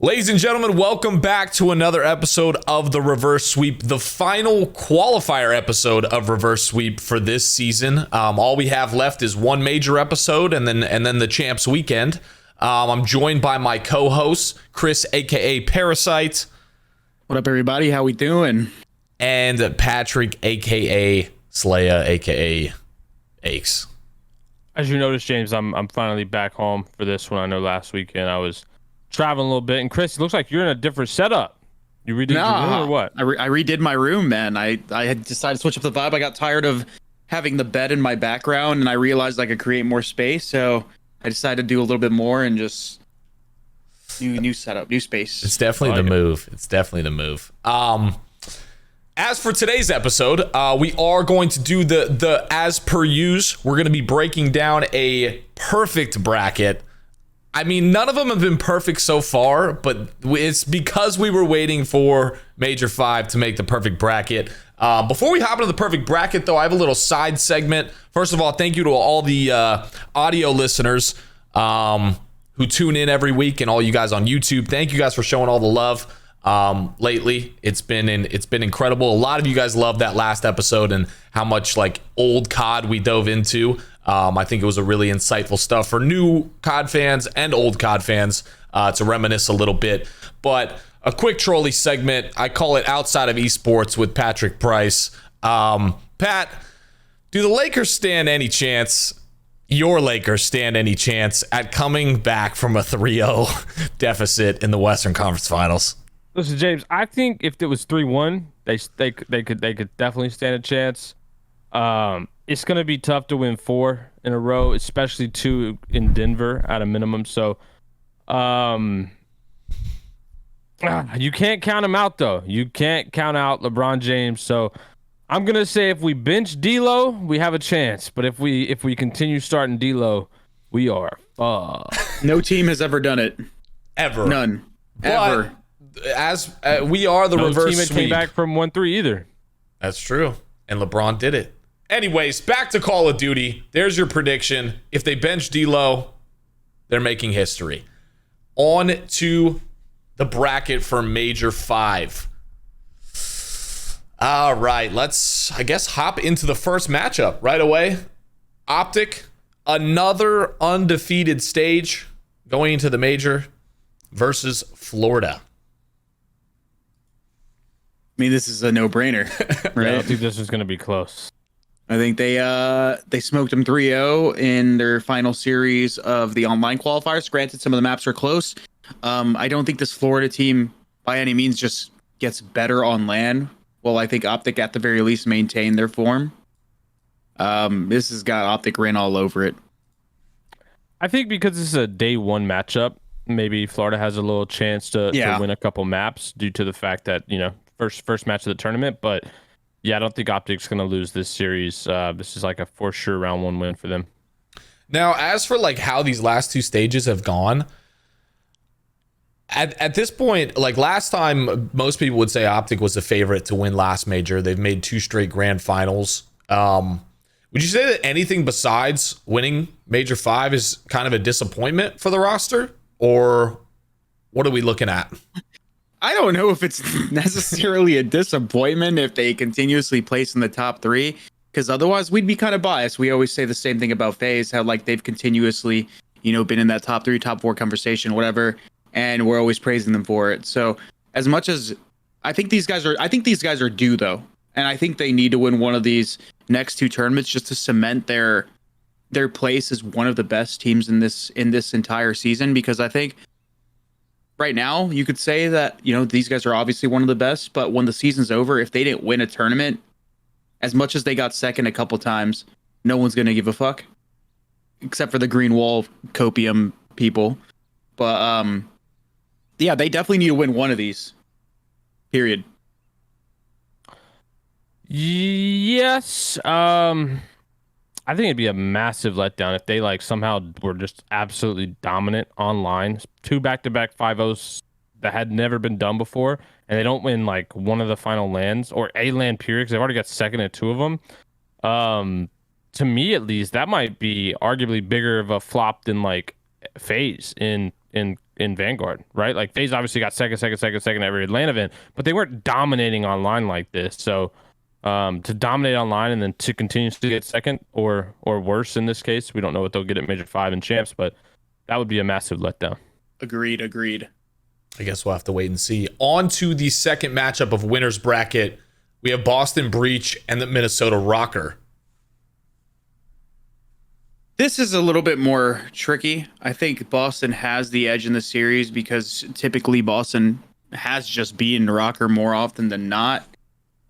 Ladies and gentlemen, welcome back to another episode of the Reverse Sweep, the final qualifier episode of Reverse Sweep for this season. All we have left is one major episode and then the Champs Weekend. I'm joined by my co-host, Chris, aka Parasite. What up, everybody? How we doing? And Patrick, aka Slaya, aka Aches. As you noticed, James, I'm finally back home for this one. I know last weekend I was traveling a little bit, and Chris, it looks like you're in a different setup. You redid your room or what? I redid my room, man. I had decided to switch up the vibe. I got tired of having the bed in my background, and I realized I could create more space, so I decided to do a little bit more and just new setup, new space. It's definitely the move. It's definitely the move. As for today's episode, we are going to do the as per use. We're going to be breaking down a perfect bracket. I mean, none of them have been perfect so far, but it's because we were waiting for Major 5 to make the perfect bracket. Before we hop into the perfect bracket, though, I have a little side segment. First of all, thank you to all the audio listeners who tune in every week, and all you guys on YouTube. Thank you guys for showing all the love lately. It's been incredible. A lot of you guys loved that last episode and how much like old COD we dove into. I think it was a really insightful stuff for new COD fans and old COD fans to reminisce a little bit. But a quick trolley segment, I call it Outside of Esports with Patrick Price. Pat, do the Lakers stand any chance, your Lakers stand any chance at coming back from a 3-0 deficit in the Western Conference Finals? Listen, James, I think if it was 3-1, they could definitely stand a chance. It's going to be tough to win 4 in a row, especially 2 in Denver at a minimum. So, you can't count them out, though. You can't count out LeBron James. So, I'm going to say if we bench D'Lo, we have a chance. But if we continue starting D'Lo, we are fucked. No team has ever done it. Ever. None. But ever. As we are the No reverse team that sweep. came back from 1-3 either. That's true. And LeBron did it. Anyways, back to Call of Duty. There's your prediction. If they bench D'Lo, they're making history. On to the bracket for Major 5. All right, let's, I guess, hop into the first matchup right away. OpTic, another undefeated stage going into the Major versus Florida. I mean, this is a no-brainer, right? Yeah, I don't think this is going to be close. I think they smoked them 3-0 in their final series of the online qualifiers. Granted, some of the maps are close. I don't think this Florida team, by any means, just gets better on LAN. Well, I think OpTic, at the very least, maintain their form. This has got OpTic ran all over it. I think because this is a day one matchup, maybe Florida has a little chance to win a couple maps due to the fact that, you know, first match of the tournament. But yeah, I don't think OpTic's going to lose this series. This is like a for sure round 1 win for them. Now, as for like how these last 2 stages have gone, at this point, like last time, most people would say OpTic was the favorite to win last major. They've made 2 straight grand finals. Would you say that anything besides winning Major 5 is kind of a disappointment for the roster? Or what are we looking at? I don't know if it's necessarily a disappointment if they continuously place in the top 3, because otherwise we'd be kind of biased. We always say the same thing about FaZe, how like they've continuously, you know, been in that top 3, top 4 conversation, whatever, and we're always praising them for it. So as much as I think these guys are due though, and I think they need to win one of these next 2 tournaments just to cement their place as one of the best teams in this entire season, because I think right now you could say that, you know, these guys are obviously one of the best, but when the season's over, if they didn't win a tournament, as much as they got second a couple times, no one's going to give a fuck except for the green wall copium people. But yeah, they definitely need to win one of these, period. Yes. I think it'd be a massive letdown if they like somehow were just absolutely dominant online. 2 back-to-back 5-0s that had never been done before, and they don't win like one of the final lands or a land period because they've already got second at 2 of them. To me, at least, that might be arguably bigger of a flop than like FaZe in in Vanguard, right? Like FaZe obviously got second every Atlanta event, but they weren't dominating online like this. So to dominate online and then to continue to get second or worse in this case, we don't know what they'll get at Major 5 and Champs, but that would be a massive letdown. Agreed. I guess we'll have to wait and see. On to the second matchup of winners bracket. We have Boston Breach and the Minnesota ROKKR. This is a little bit more tricky. I think Boston has the edge in the series because typically Boston has just beaten ROKKR more often than not.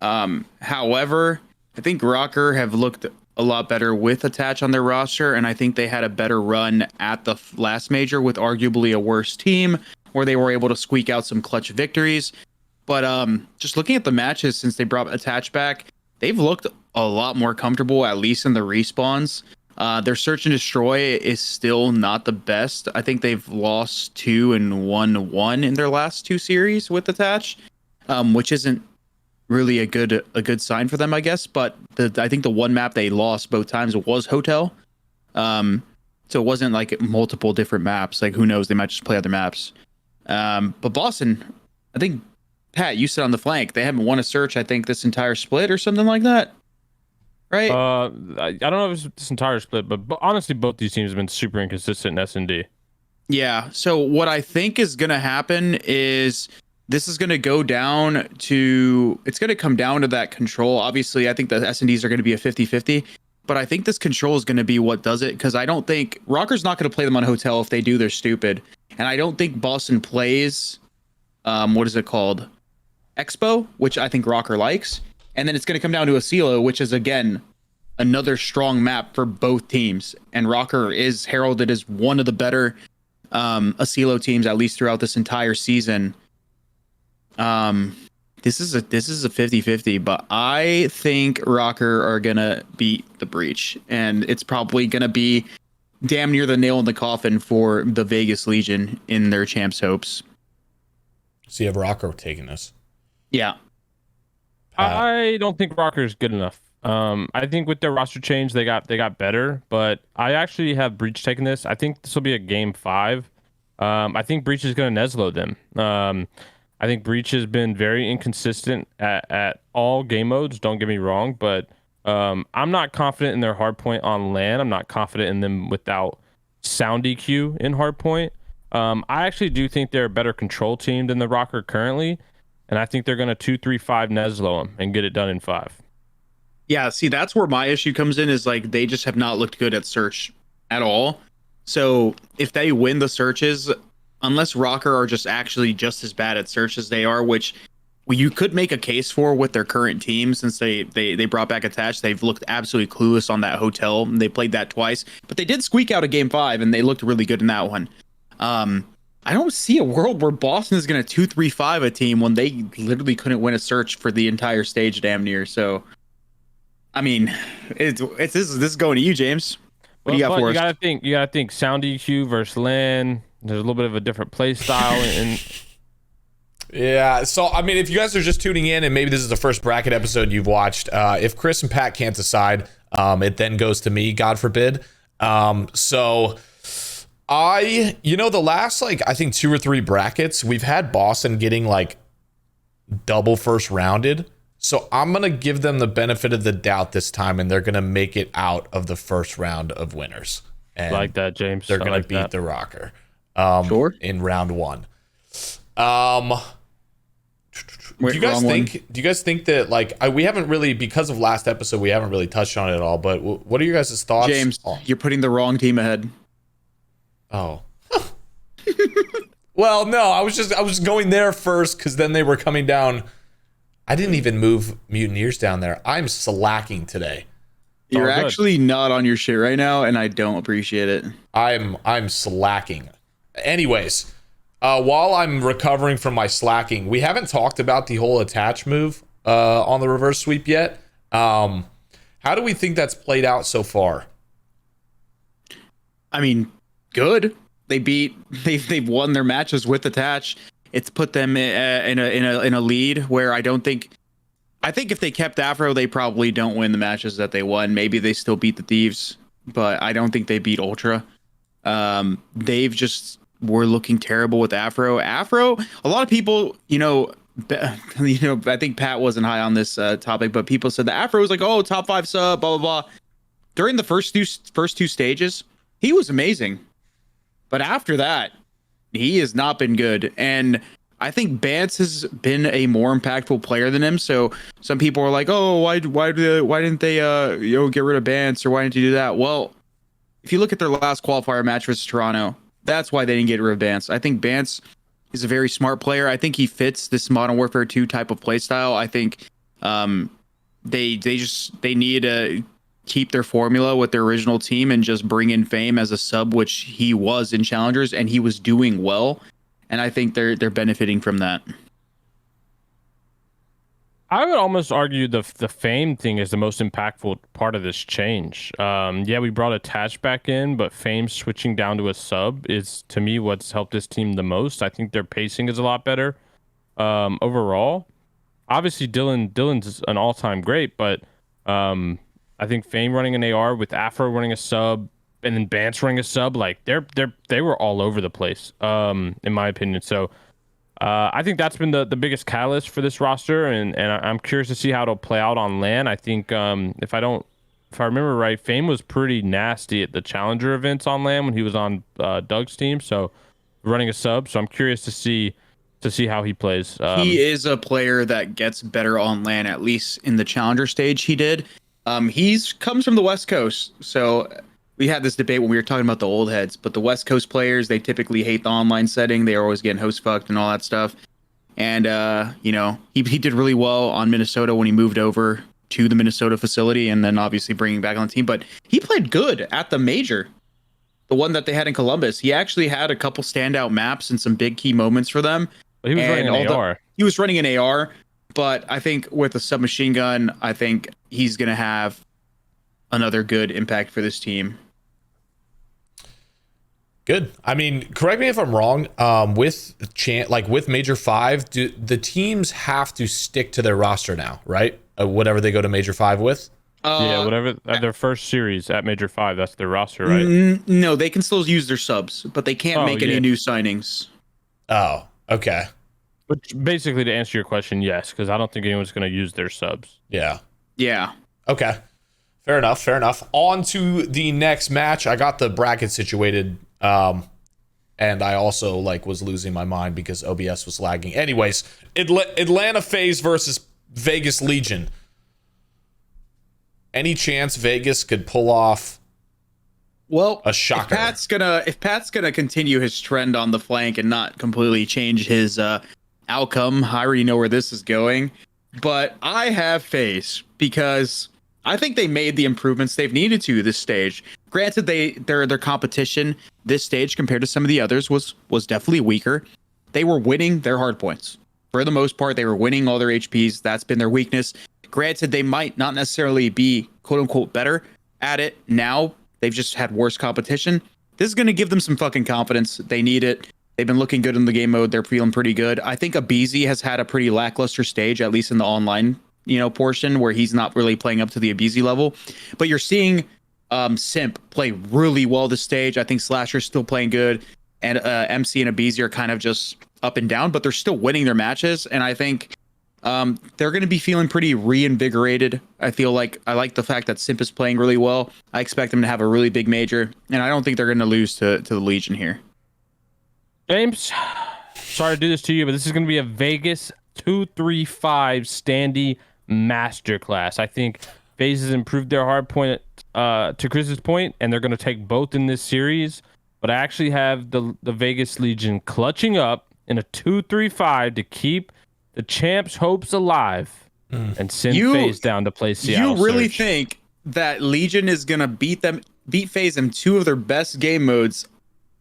However, I think ROKKR have looked a lot better with Attach on their roster, and I think they had a better run at the last major with arguably a worse team, where they were able to squeak out some clutch victories. But just looking at the matches since they brought Attach back, they've looked a lot more comfortable, at least in the respawns. Their search and destroy is still not the best. I think they've lost 2 and won 1 in their last 2 series with Attach, which isn't really a good sign for them, I guess. But I think the one map they lost both times was Hotel. So it wasn't like multiple different maps. Like, who knows? They might just play other maps. But Boston, I think, Pat, you sit on the flank. They haven't won a search, I think, this entire split or something like that. Right? I don't know if it's this entire split, but honestly, both these teams have been super inconsistent in S&D. Yeah. So what I think is going to happen is this is going to go down to, it's going to come down to that control. Obviously, I think the S&Ds are going to be a 50-50, but I think this control is going to be what does it, because I don't think ROKKR's not going to play them on Hotel. If they do, they're stupid. And I don't think Boston plays, what is it called? Expo, which I think ROKKR likes. And then it's going to come down to Asilo, which is, again, another strong map for both teams. And ROKKR is heralded as one of the better Asilo teams, at least throughout this entire season. This is a 50-50, but I think ROKKR are going to beat the Breach. And it's probably going to be damn near the nail in the coffin for the Vegas Legion in their champs hopes. So you have ROKKR taking this. Yeah. I don't think ROKKR is good enough. I think with their roster change, they got better, but I actually have Breach taking this. I think this will be a game 5. I think Breach is going to Neslo them. I think Breach has been very inconsistent at all game modes. Don't get me wrong, but I'm not confident in their hardpoint on LAN. I'm not confident in them without sound EQ in hardpoint. I actually do think they're a better control team than the ROKKR currently. And I think they're going to 2-3-5 Neslo them and get it done in 5. Yeah, see, that's where my issue comes in, is like they just have not looked good at search at all. So if they win the searches, unless ROKKR are just actually just as bad at search as they are, which you could make a case for with their current team since they brought back Attach. They've looked absolutely clueless on that Hotel. They played that twice, but they did squeak out a game 5 and they looked really good in that one. I don't see a world where Boston is going to 2-3-5 a team when they literally couldn't win a search for the entire stage damn near. So, I mean, this is going to you, James. What do you got for us? You gotta think sound EQ versus LAN. There's a little bit of a different play style. And yeah, so I mean, if you guys are just tuning in and maybe this is the first bracket episode you've watched, if Chris and Pat can't decide, it then goes to me, God forbid. So the last, like, I think 2 or 3 brackets, we've had Boston getting like double first rounded. So I'm going to give them the benefit of the doubt this time, and they're going to make it out of the first round of winners. And like that, James. They're going to beat the ROKKR Sure. in round 1. Do you guys think that, like, we haven't really, because of last episode, we haven't really touched on it at all, but what are your guys' thoughts? James, you're putting the wrong team ahead. Oh. Well, no, I was going there first because then they were coming down. I didn't even move Mutineers down there. I'm slacking today. You're actually not on your shit right now, and I don't appreciate it. I'm slacking. Anyways, while I'm recovering from my slacking, we haven't talked about the whole Attach move on the reverse sweep yet. How do we think that's played out so far? I mean, good. They've won their matches with Attach. It's put them in a lead where I think if they kept Afro, they probably don't win the matches that they won. Maybe they still beat the Thieves, but I don't think they beat Ultra. They've just were looking terrible with Afro. Afro, a lot of people, I think Pat wasn't high on this topic, but people said the Afro was like, oh, top 5 sub, blah blah blah. During the first two stages, he was amazing, but after that, he has not been good. And I think Bance has been a more impactful player than him. So some people are like, oh, why didn't they get rid of Bance, or why didn't you do that? Well, if you look at their last qualifier match versus Toronto, that's why they didn't get rid of Bance. I think Bance is a very smart player. I think he fits this Modern Warfare 2 type of play style. I think they need to keep their formula with their original team and just bring in Fame as a sub, which he was in Challengers, and he was doing well. And I think they're benefiting from that. I would almost argue the Fame thing is the most impactful part of this change. Yeah, we brought Attach back in, but Fame switching down to a sub is, to me, what's helped this team the most. I think their pacing is a lot better overall. Obviously, Dylan's an all-time great, but I think Fame running an AR with Afro running a sub and then Bance running a sub, like they were all over the place, in my opinion. So I think that's been the biggest catalyst for this roster, and I'm curious to see how it'll play out on LAN. I think if I remember right, Fame was pretty nasty at the Challenger events on LAN when he was on Doug's team, so running a sub. So I'm curious to see how he plays. He is a player that gets better on LAN, at least in the Challenger stage he did. He's comes from the West Coast, so we had this debate when we were talking about the old heads, but the West Coast players, they typically hate the online setting. They're always getting host fucked and all that stuff. And, he did really well on Minnesota when he moved over to the Minnesota facility, and then obviously bringing back on the team. But he played good at the major, the one that they had in Columbus. He actually had a couple standout maps and some big key moments for them. But he was running an AR. He was running an AR, but I think with a submachine gun, I think he's going to have another good impact for this team. Good. I mean, correct me if I'm wrong. With Major 5, do the teams have to stick to their roster now, right? Whatever they go to Major 5 with. Yeah, whatever at their first series at Major 5, that's their roster, right? No, they can still use their subs, but they can't make any new signings. Oh, okay. But basically, to answer your question, yes, because I don't think anyone's going to use their subs. Yeah. Yeah. Okay. Fair enough. On to the next match. I got the bracket situated. And I also was losing my mind because OBS was lagging. Anyways, Atlanta FaZe versus Vegas Legion. Any chance Vegas could pull off a shocker? If Pat's gonna continue his trend on the flank and not completely change his outcome, I already know where this is going. But I have FaZe because I think they made the improvements they've needed to this stage. Granted, their competition this stage compared to some of the others was definitely weaker. They were winning their hard points. For the most part, they were winning all their HPs. That's been their weakness. Granted, they might not necessarily be quote unquote better at it now. They've just had worse competition. This is going to give them some fucking confidence. They need it. They've been looking good in the game mode. They're feeling pretty good. I think aBeZy has had a pretty lackluster stage, at least in the online portion, where he's not really playing up to the aBeZy level. But you're seeing Simp play really well this stage. I think Slasher's still playing good, and MC and aBeZy are kind of just up and down, but they're still winning their matches. And I think they're going to be feeling pretty reinvigorated. I like the fact that Simp is playing really well. I expect them to have a really big major, and I don't think they're going to lose to the Legion here. James, sorry to do this to you, but this is going to be a Vegas 2-3-5 standee masterclass. I think FaZe has improved their hard point to Chris's point, and they're going to take both in this series. But I actually have the Vegas Legion clutching up in a 2-3-5 to keep the champs' hopes alive and send FaZe down to play Seattle. You really Surge. think that Legion is going to beat FaZe in two of their best game modes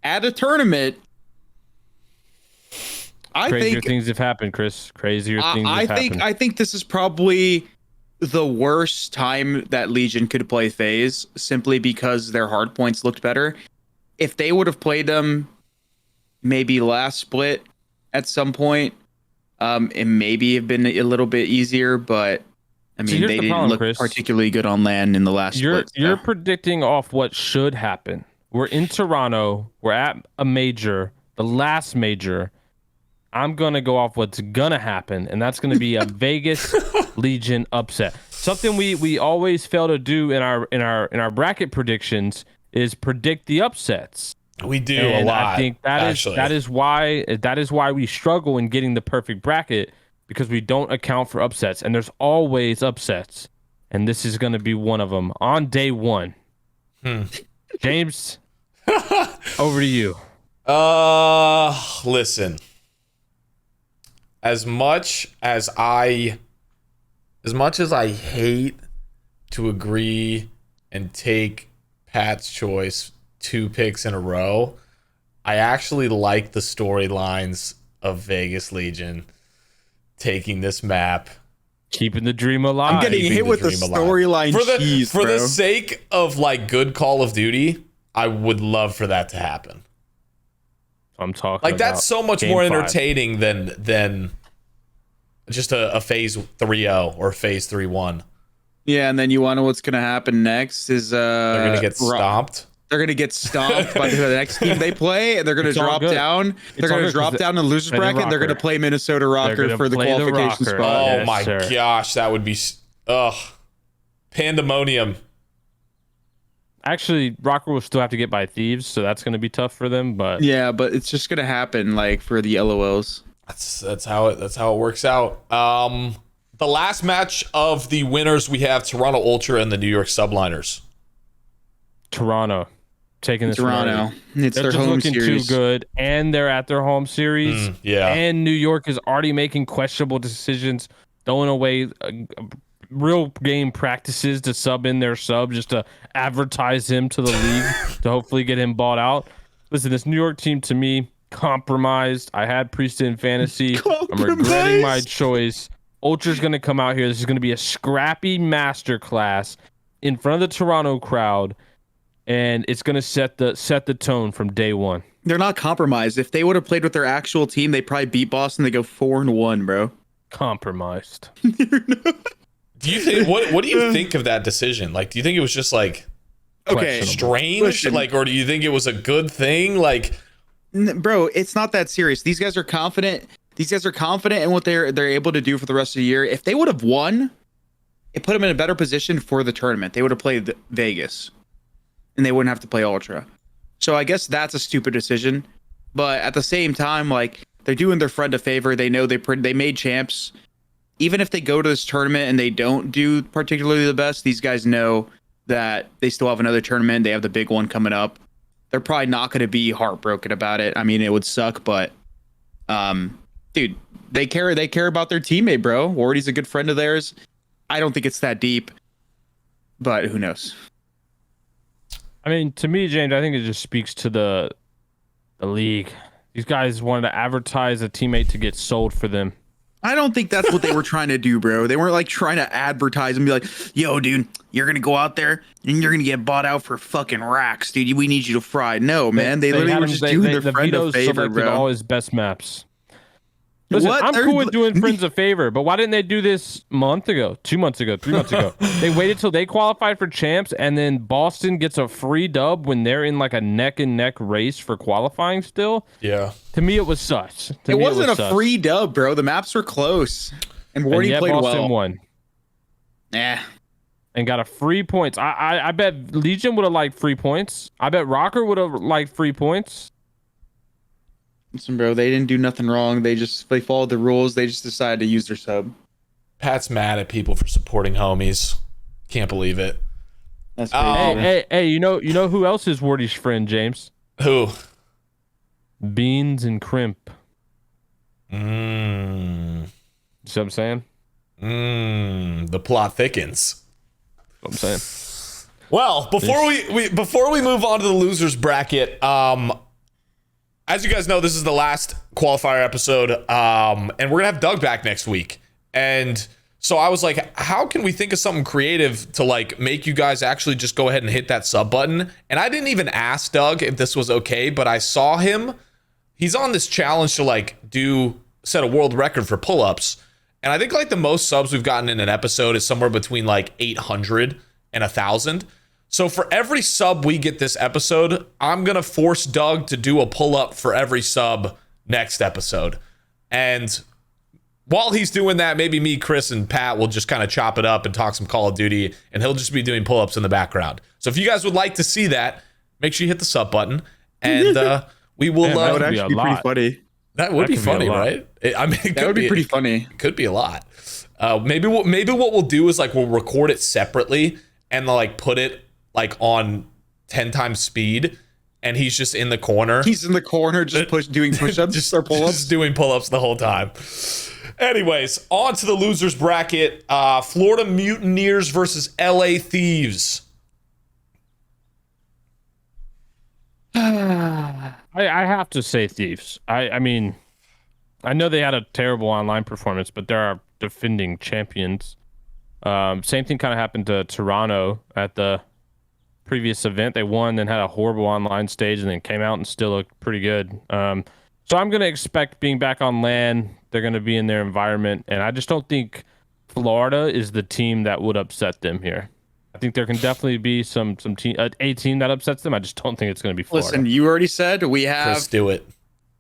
at a tournament? Crazier things have happened, Chris. Crazier things have happened. I think this is probably the worst time that Legion could play FaZe, simply because their hard points looked better. If they would have played them maybe last split at some point, it maybe have been a little bit easier, but I mean, they didn't look particularly good on LAN in the last split. You're predicting off what should happen. We're in Toronto. We're at a major. the last major, I'm gonna go off what's gonna happen, and that's gonna be a Vegas Legion upset. Something we always fail to do in our bracket predictions is predict the upsets. We do And a lot. I think that is why we struggle in getting the perfect bracket, because we don't account for upsets, and there's always upsets, and this is going to be one of them on day one. James, over to you. Listen. As much as I hate to agree and take Pat's choice 2 picks in a row, I actually like the storylines of Vegas Legion taking this map, keeping the dream alive. I'm getting hit with the storyline cheese, for the sake of like good Call of Duty. I would love for that to happen. I'm talking like that's so much more entertaining than just a phase 3-0 or phase 3-1. Yeah, and then you want to know what's going to happen next is they're going to get stomped. They're going to get stomped by the next team they play, and they're going to drop down. They're going to drop down in the losers bracket, and they're going to play Minnesota ROKKR for the qualification spot. Oh yes, my gosh, that would be pandemonium. Actually, ROKKR will still have to get by Thieves, so that's going to be tough for them. But yeah, but it's just going to happen like for the LOLs. That's how it works out. The last match of the winners, we have Toronto Ultra and the New York Subliners. Toronto taking this. Toronto. It's they're their just home looking series. too good, and they're at their home series. Yeah. And New York is already making questionable decisions, throwing away real game practices to sub in their sub just to advertise him to the league to hopefully get him bought out. Listen, this New York team to me compromised. I had Priest in fantasy. I'm regretting my choice. Ultra's going to come out here. This is going to be a scrappy masterclass in front of the Toronto crowd, and it's going to set the tone from day one. They're not compromised. If they would have played with their actual team, they probably beat Boston. They go 4-1, bro. Compromised. Do you think what do you think of that decision? Like, do you think it was just like strange? Listen. Like, or do you think it was a good thing? Like, bro, it's not that serious. These guys are confident. These guys are confident in what they're able to do for the rest of the year. If they would have won, it put them in a better position for the tournament. They would have played Vegas, and they wouldn't have to play Ultra. So I guess that's a stupid decision. But at the same time, like, they're doing their friend a favor. They know they made champs. Even if they go to this tournament and they don't do particularly the best, these guys know that they still have another tournament. They have the big one coming up. They're probably not going to be heartbroken about it. I mean, it would suck, but dude, they care about their teammate, bro. Wardy's a good friend of theirs. I don't think it's that deep, but who knows? I mean, to me, James, I think it just speaks to the league. These guys wanted to advertise a teammate to get sold for them. I don't think that's what they were trying to do, bro. They weren't like trying to advertise and be like, yo, dude, you're going to go out there and you're going to get bought out for fucking racks, dude. We need you to fry. No, man. They literally were just doing their friend a favor, bro. All his best maps. Listen, What? I'm cool with doing friends a favor, but why didn't they do this a month ago, 2 months ago, 3 months ago? They waited till they qualified for champs, and then Boston gets a free dub when they're in like a neck and neck race for qualifying still. yeah. To me, it was sus. It wasn't a free dub, bro. The maps were close, and Wardy played Boston well. won. Nah. And got a free points. I bet Legion would have liked free points. I bet ROKKR would have liked free points. Listen, bro, they didn't do nothing wrong. They followed the rules. They just decided to use their sub. Pat's mad at people for supporting homies. Can't believe it. That's crazy. Hey, you know who else is Wardy's friend, James? Who? Beans and Crimp. Mm. You see what I'm saying? The plot thickens. That's what I'm saying. Well, before we move on to the losers bracket, as you guys know, this is the last qualifier episode, and we're gonna have Doug back next week. And so I was like, how can we think of something creative to like make you guys actually just go ahead and hit that sub button? And I didn't even ask Doug if this was okay, but I saw him. He's on this challenge to like set a world record for pull-ups. And I think like the most subs we've gotten in an episode is somewhere between like 800 and 1,000. So for every sub we get this episode, I'm going to force Doug to do a pull-up for every sub next episode. And while he's doing that, maybe me, Chris, and Pat will just kind of chop it up and talk some Call of Duty, and he'll just be doing pull-ups in the background. So if you guys would like to see that, make sure you hit the sub button, and we will... that would actually be pretty funny. That would be funny, right? I mean, that would be pretty funny. It could be a lot. Maybe what we'll do is like we'll record it separately and like put it like on 10 times speed, and he's just in the corner. He's in the corner just doing push-ups or pull-ups. Just doing pull-ups the whole time. Anyways, on to the losers bracket. Florida Mutineers versus LA Thieves. I have to say Thieves. I mean, I know they had a terrible online performance, but they're our defending champions. Same thing kind of happened to Toronto at the previous event. They won and had a horrible online stage and then came out and still looked pretty good. So I'm going to expect being back on LAN, they're going to be in their environment. And I just don't think Florida is the team that would upset them here. I think there can definitely be a team that upsets them. I just don't think it's going to be Florida. Listen, you already said Chris, do it.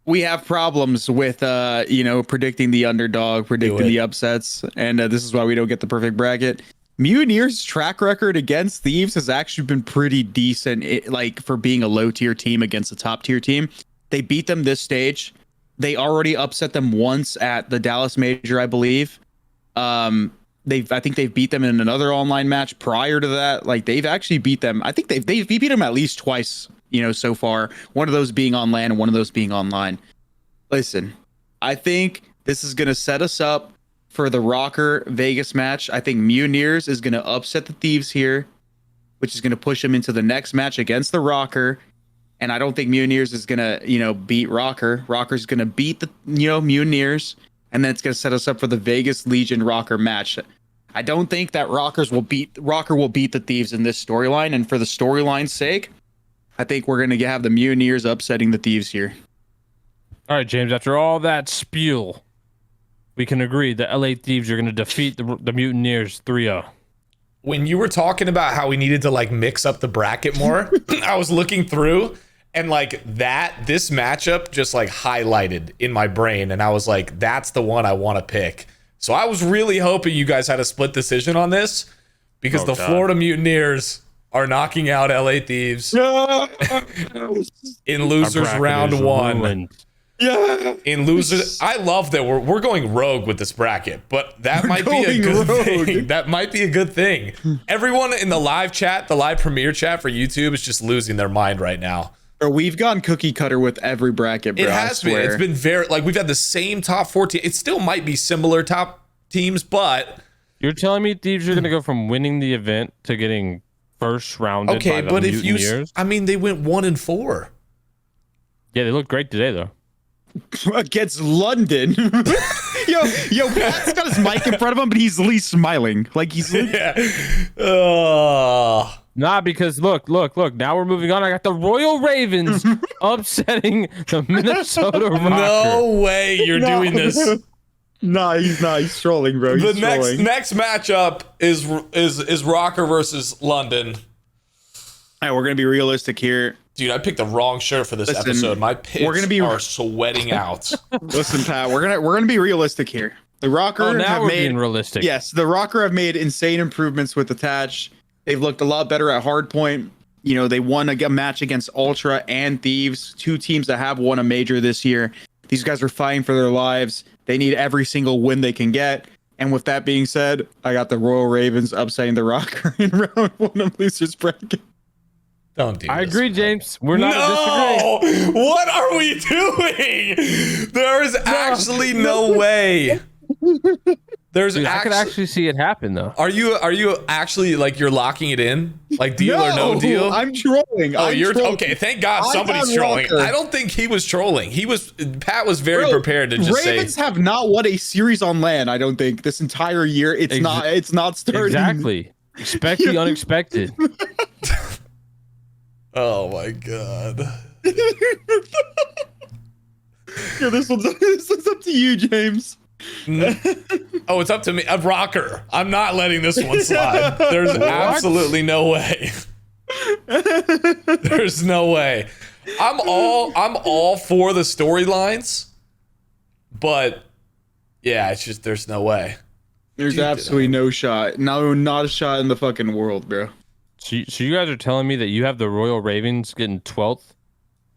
We have problems with predicting the underdog, predicting the upsets, and this is why we don't get the perfect bracket. Mutineers' track record against Thieves has actually been pretty decent, for being a low tier team against a top tier team. They beat them this stage. They already upset them once at the Dallas Major, I believe. I think they've beat them in another online match prior to that. Like, they've actually beat them. I think they've beat them at least twice, so far. One of those being on LAN and one of those being online. Listen, I think this is going to set us up for the ROKKR Vegas match. I think Mutineers is going to upset the Thieves here, which is going to push them into the next match against the ROKKR. And I don't think Mutineers is going to, beat ROKKR. ROKKR's going to beat the, Mutineers. And then it's going to set us up for the Vegas Legion ROKKR match. I don't think that ROKKR will beat the Thieves in this storyline. And for the storyline's sake, I think we're going to have the Mutineers upsetting the Thieves here. All right, James, after all that spiel, we can agree the LA Thieves are going to defeat the Mutineers 3-0. When you were talking about how we needed to mix up the bracket more, I was looking through and this matchup just highlighted in my brain. And I was like, that's the one I want to pick. So I was really hoping you guys had a split decision on this because Florida Mutineers are knocking out LA Thieves in losers round one. Ruined. Yeah. In losers, I love that we're going rogue with this bracket, but that might be a good thing. That might be a good thing. Everyone in the live chat, the live premiere chat for YouTube, is just losing their mind right now. Bro, we've gone cookie cutter with every bracket, bro. It has been. It's been very we've had the same top 14. It still might be similar top teams, but you're telling me Thieves are going to go from winning the event to getting first rounded. Okay, by the but Mutineers? they went 1-4. Yeah, they looked great today though. Against London. yo, Pat's got his mic in front of him, but he's at least smiling. Nah, because look. Now we're moving on. I got the Royal Ravens upsetting the Minnesota ROKKR. No way you're doing this. Nah, he's not. He's trolling, bro. He's trolling. next matchup is ROKKR versus London. All right, we're gonna be realistic here. Dude, I picked the wrong shirt for this episode. My pits are sweating out. Listen, Pat, we're gonna be realistic here. The ROKKR being realistic. Yes, the ROKKR have made insane improvements with Attach. They've looked a lot better at hardpoint. They won a match against Ultra and Thieves, two teams that have won a major this year. These guys are fighting for their lives. They need every single win they can get. And with that being said, I got the Royal Ravens upsetting the ROKKR in round one of losers bracket. Don't do this. I agree, James. We're not disagreeing. What are we doing? There is actually no way. I could actually see it happen though. Are you actually you're locking it in? Deal or no deal? I'm trolling. Okay. Thank God somebody's trolling. I don't think he was trolling. Pat was very prepared to just Ravens have not won a series on LAN, I don't think, this entire year. It's not starting. Exactly. Expect the unexpected. Oh my God. Yeah, this one's up to you, James. Oh, it's up to me. ROKKR. I'm not letting this one slide. There's absolutely no way. There's no way. I'm all for the storylines, but yeah, it's just there's no way. There's absolutely no shot. No, not a shot in the fucking world, bro. So you guys are telling me that you have the Royal Ravens getting 12th,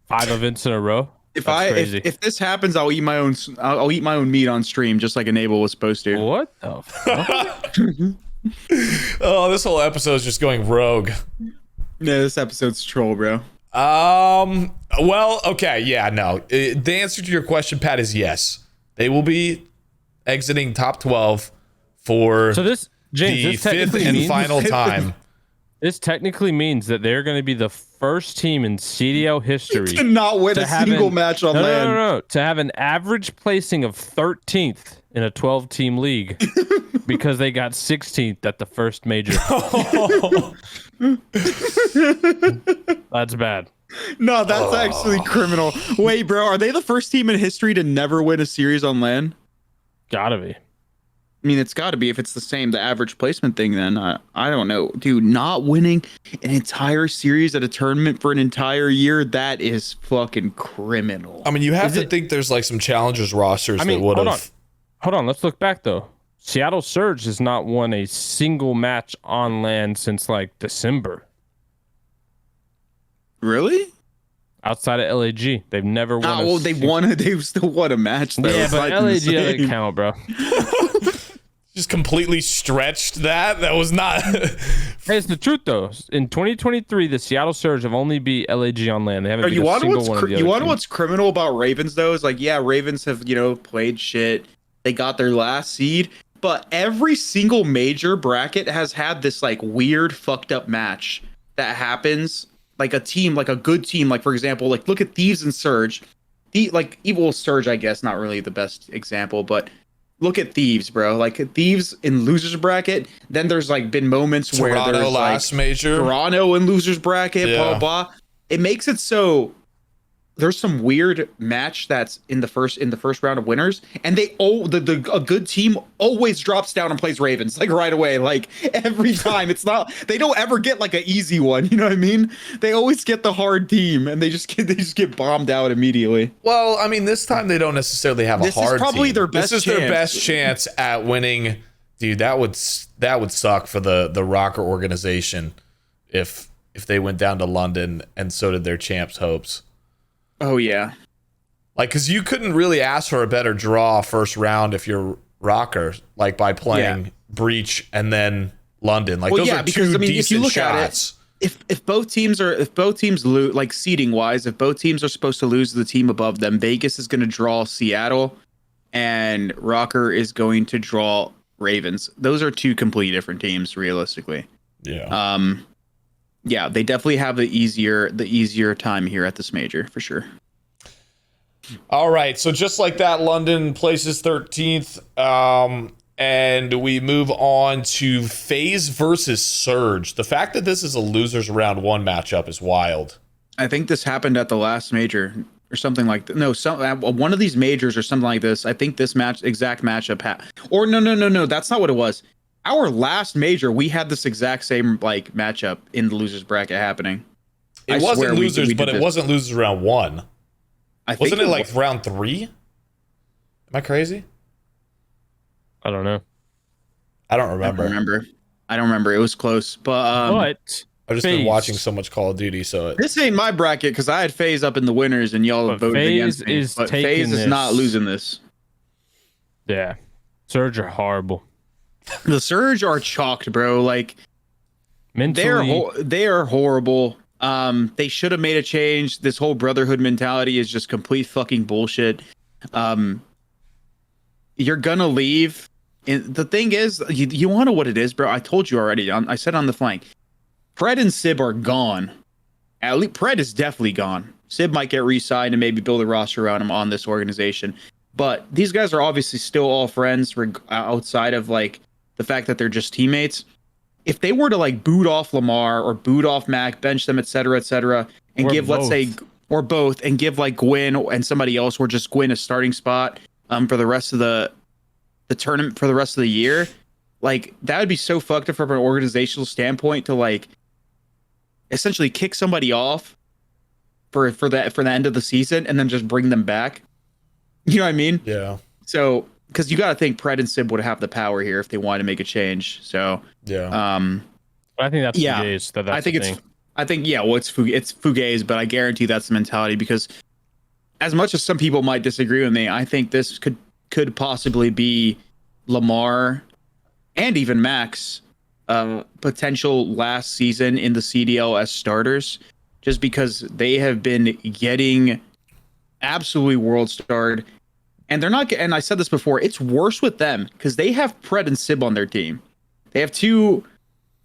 5 events in a row? If this happens, I'll eat my own meat on stream, just like Enable was supposed to. What the fuck? Oh, this whole episode is just going rogue. Yeah, this episode's troll, bro. Well, okay, yeah, no. The answer to your question, Pat, is yes. They will be exiting top 12 for this, James, the fifth and final time. This technically means that they're going to be the first team in CDL history to not win a single match on LAN. No, to have an average placing of 13th in a 12-team league because they got 16th at the first major. That's bad. No, that's actually criminal. Wait, bro, are they the first team in history to never win a series on LAN? Gotta be. I mean, it's got to be if it's the average placement thing. Then I don't know, dude. Not winning an entire series at a tournament for an entire year, that is fucking criminal. I mean, you have to think there's like some challengers rosters that would have. Hold on, let's look back though. Seattle Surge has not won a single match on LAN since like December. Really? Outside of LAG, they've never won. Well, they still won a match though. Yeah, but LAG doesn't count, bro. Just completely stretched that. That was not. Hey, it's the truth though. In 2023, the Seattle Surge have only beat LAG on LAN. They haven't beat a single one of the other teams. What's criminal about Ravens though is like, yeah, Ravens have played shit. They got their last seed, but every single major bracket has had this like weird fucked up match that happens. Like a team, like a good team, like for example, like look at Thieves and Surge. Evil Surge, I guess, not really the best example, but look at Thieves, bro. Like Thieves in losers bracket. Then there's like been moments where there's last major, Toronto in losers bracket, blah, blah, blah. It makes it so there's some weird match that's in the first round of winners, and a good team always drops down and plays Ravens like right away, like every time. It's not, they don't ever get like an easy one, you know what I mean? They always get the hard team, and they just get bombed out immediately. Well, I mean, this time they don't necessarily have a hard team. This is probably their best. This is their best chance at winning, dude. That would suck for the ROKKR organization if they went down to London and so did their champs' hopes. Oh yeah, like because you couldn't really ask for a better draw first round if you're ROKKR, like by playing Breach and then London. Like those are two decent shots. If both teams lose, like seeding wise, if both teams are supposed to lose the team above them, Vegas is going to draw Seattle, and ROKKR is going to draw Ravens. Those are two completely different teams, realistically. Yeah. Yeah, they definitely have the easier time here at this major for sure. All right, so just like that, London places 13th, and we move on to FaZe versus Surge. The fact that this is a losers round 1 matchup is wild. I think this happened at the last major or something like that. No, one of these majors or something like this. I think this exact matchup no, that's not what it was. Our last major, we had this exact same like matchup in the losers bracket happening. It wasn't losers, but it wasn't losers round 1. Wasn't it like round 3? Am I crazy? I don't know. I don't remember. I don't remember. It was close, but I've just been watching so much Call of Duty, so this ain't my bracket because I had FaZe up in the winners and y'all voted against me. But FaZe is not losing this. Yeah, Surge are horrible. The Surge are chalked, bro. Like mentally, they are horrible. They should have made a change. This whole brotherhood mentality is just complete fucking bullshit. You're gonna leave. And the thing is, you want to know what it is, bro? I told you already. I said on the flank, Pred and Sib are gone. At least Pred is definitely gone. Sib might get re-signed and maybe build a roster around him on this organization. But these guys are obviously still all friends outside of like the fact that they're just teammates. If they were to like boot off Lamar or boot off Mac, bench them, et cetera, and give, let's say, or both, and give like Gwyn and somebody else, or just Gwyn a starting spot for the rest of the tournament for the rest of the year, like that would be so fucked up from an organizational standpoint to like essentially kick somebody off for the end of the season and then just bring them back. You know what I mean? Yeah. So, because you got to think Pred and Sib would have the power here if they wanted to make a change. So, Yeah. I think that's Fugaze. It's Fugaze, but I guarantee that's the mentality, because as much as some people might disagree with me, I think this could possibly be Lamar and even Max potential last season in the CDL as starters, just because they have been getting absolutely world starred, and they're not. And I said this before, it's worse with them because they have Pred and Sib on their team. They have two.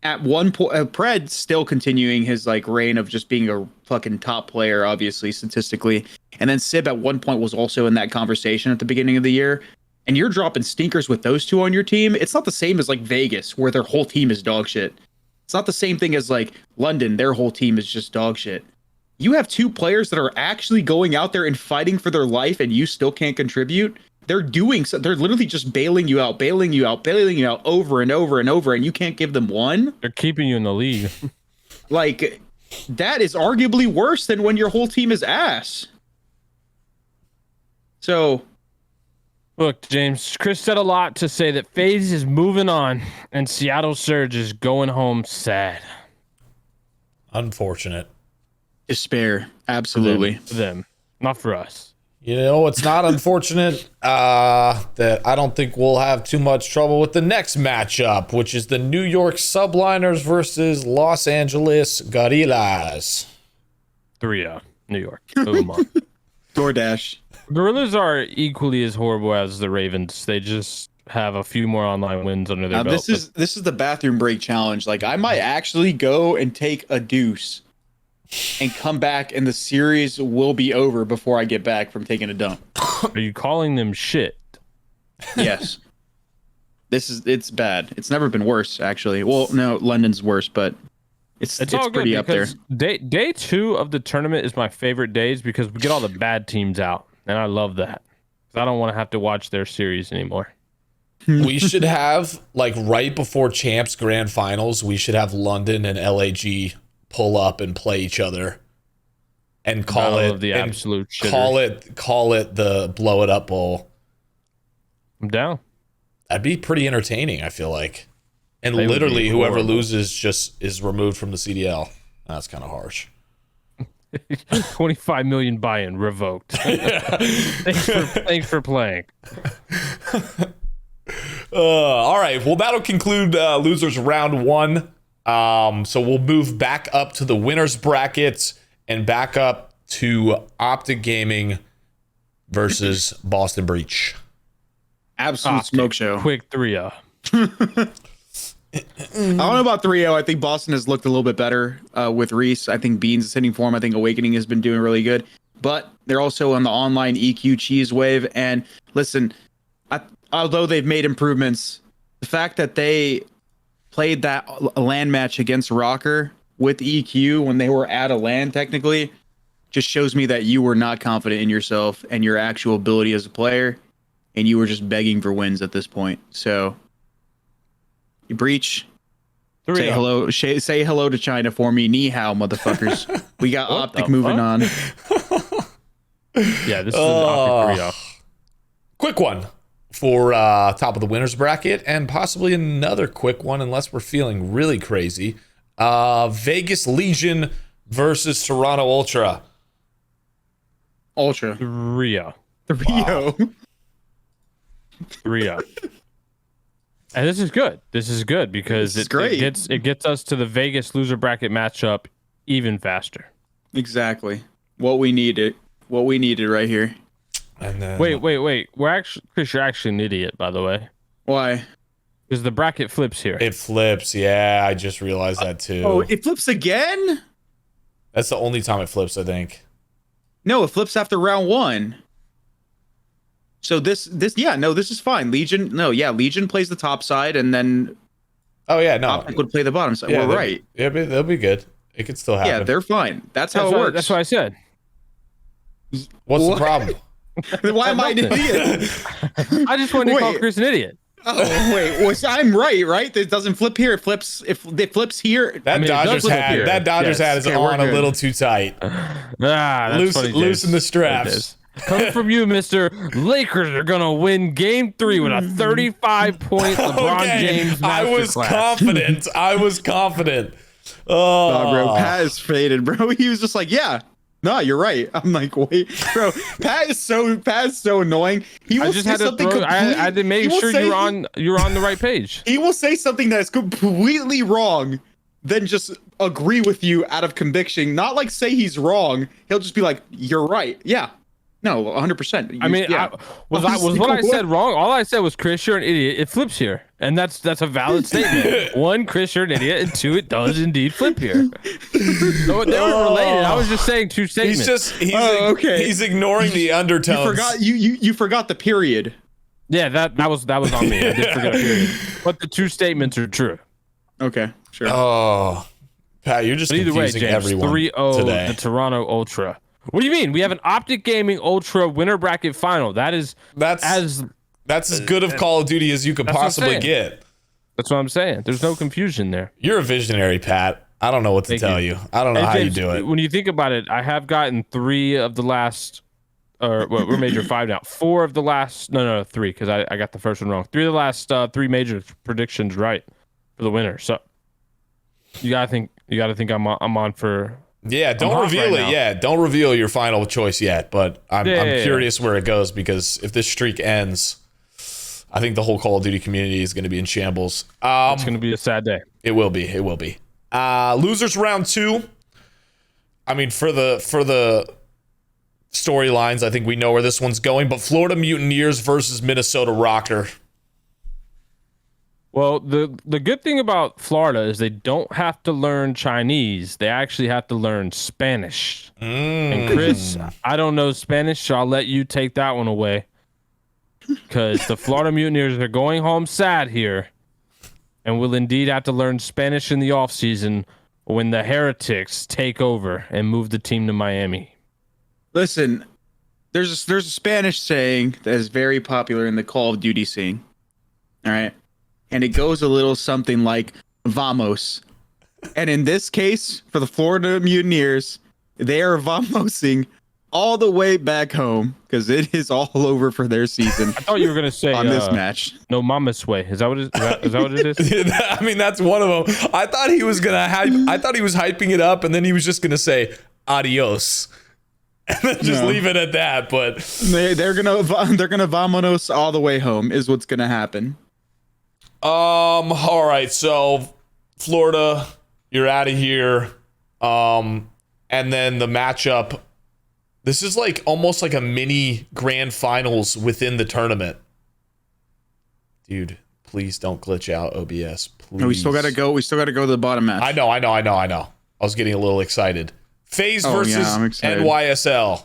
At one point, Pred still continuing his like reign of just being a fucking top player, obviously statistically, and then Sib at one point was also in that conversation at the beginning of the year. And you're dropping stinkers with those two on your team. It's not the same as like Vegas, where their whole team is dog shit. It's not the same thing as like London, their whole team is just dog shit. You have two players that are actually going out there and fighting for their life, and you still can't contribute. They're doing so. They're literally just bailing you out over and over and over, and you can't give them one. They're keeping you in the league. Like, that is arguably worse than when your whole team is ass. So, look, James, Chris said a lot to say that FaZe is moving on and Seattle Surge is going home sad. Unfortunate. Despair. Absolutely. For them. Not for us. You know, it's not unfortunate that I don't think we'll have too much trouble with the next matchup, which is the New York Subliners versus Los Angeles Gorillas. 3-0, New York. Boom on. DoorDash. Gorillas are equally as horrible as the Ravens. They just have a few more online wins under their belt. This is the bathroom break challenge. Like, I might actually go and take a deuce and come back, and the series will be over before I get back from taking a dump. Are you calling them shit? Yes. It's bad. It's never been worse, actually. Well, no, London's worse, but it's all pretty good up there. Day 2 of the tournament is my favorite days because we get all the bad teams out, and I love that. I don't want to have to watch their series anymore. We should have, like, right before Champs Grand Finals, we should have London and LAG pull up and play each other and call it the absolute call it the blow it up bowl. I'm down. That'd be pretty entertaining, I feel like. And They would literally be whoever horrible. loses just is removed from the CDL. That's kind of harsh. 25 million buy-in revoked. Thanks for playing. All right. Well, that'll conclude losers round 1. So we'll move back up to the winners brackets and back up to OpTic Gaming versus Boston Breach. Absolute smoke show. Quick 3-0. I don't know about 3-0. I think Boston has looked a little bit better with Reese. I think Beans is hitting form. I think Awakening has been doing really good. But they're also on the online EQ cheese wave. And listen, although they've made improvements, the fact that they played that LAN match against ROKKR with EQ when they were at a LAN technically just shows me that you were not confident in yourself and your actual ability as a player, and you were just begging for wins at this point. So you Breach. 3-0. Say hello. Say hello to China for me. Ni hao, motherfuckers. We got What OpTic the moving fuck? on. Yeah, this is an OpTic 3-0. Quick one for top of the winners bracket, and possibly another quick one unless we're feeling really crazy. Vegas Legion versus Toronto Ultra. Ultra. 3-0. 3-0. 3-0. And this is good. This is good because This is great. it gets us to the Vegas loser bracket matchup even faster. Exactly. What we needed right here. And then, Wait. We're actually, Chris, you're actually an idiot, by the way. Why? Because the bracket flips here. it flips. Yeah, I just realized that too. Oh, it flips again? That's the only time it flips, I think. No, it flips after round 1. So this is fine. Legion plays the top side, and then Oh yeah, no. OpTic would play the bottom side. Yeah, We're right. Yeah, they'll be good. It could still happen. Yeah, they're fine. That's how it works. That's what I said. What's What? the problem? Why am I an idiot? I just wanted to call Wait. Chris an idiot. Oh wait, I'm right? It doesn't flip here. It flips. If it flips here, That Dodgers hat is Okay, on a good. little too tight. That's funny, Loosen the James. straps. Coming from you, Mister. Lakers are gonna win Game 3 with a 35-point LeBron James masterclass. I was confident. Oh, Nah, bro, Pat is faded, bro. He was just like, yeah. No, you're right. I'm like, wait, bro. Pat is so annoying. He will I just say had to something throw. I had to make sure you're on the right page. He will say something that is completely wrong, then just agree with you out of conviction. Not like say he's wrong. He'll just be like, you're right. Yeah. No, 100%. I mean, yeah. was what I said wrong? All I said was, Chris, you're an idiot. It flips here, and that's a valid statement. One, Chris, you're an idiot, and two, it does indeed flip here. So they were related. I was just saying two statements. He's ignoring the undertones. You forgot the period. Yeah, that was on me. I did forget a period. But the two statements are true. Okay, sure. Oh, Pat, you're just Either way, confusing James, everyone 3-0 today. the Toronto Ultra. What do you mean? We have an OpTic Gaming Ultra winner bracket final. That's as good of Call of Duty as you could possibly get. That's what I'm saying. There's no confusion there. You're a visionary, Pat. I don't know what to tell you. I don't know how James, you do it. When you think about it, I have gotten 3 of the last, or well, we're Major 5 now. 4 of the last, no, 3, because I got the first one wrong. 3 of the last 3 major predictions right for the winner. So you gotta think I'm on for. Yeah, don't reveal it yet. Don't reveal your final choice yet. But I'm curious where it goes, because if this streak ends, I think the whole Call of Duty community is going to be in shambles. It's going to be a sad day. It will be. Losers round 2. I mean, for the storylines, I think we know where this one's going. But Florida Mutineers versus Minnesota ROKKR. Well, the good thing about Florida is they don't have to learn Chinese. They actually have to learn Spanish. And Chris, I don't know Spanish, so I'll let you take that one away. Because the Florida Mutineers are going home sad here, and will indeed have to learn Spanish in the offseason when the Heretics take over and move the team to Miami. Listen, there's a Spanish saying that is very popular in the Call of Duty scene. All right. And it goes a little something like vamos. And in this case, for the Florida Mutineers, they are vamosing all the way back home because it is all over for their season. I thought you were going to say on this match. No mama's way. Is that what it is? I mean, that's one of them. I thought he was hyping it up, and then he was just going to say adios. And then just leave it at that. But they're gonna vamonos all the way home is what's gonna happen. All right, so Florida, you're out of here. And then the matchup. This is like almost like a mini grand finals within the tournament. Dude, please don't glitch out OBS. Please. No, we still gotta go to the bottom match. I know. I was getting a little excited. FaZe versus NYSL.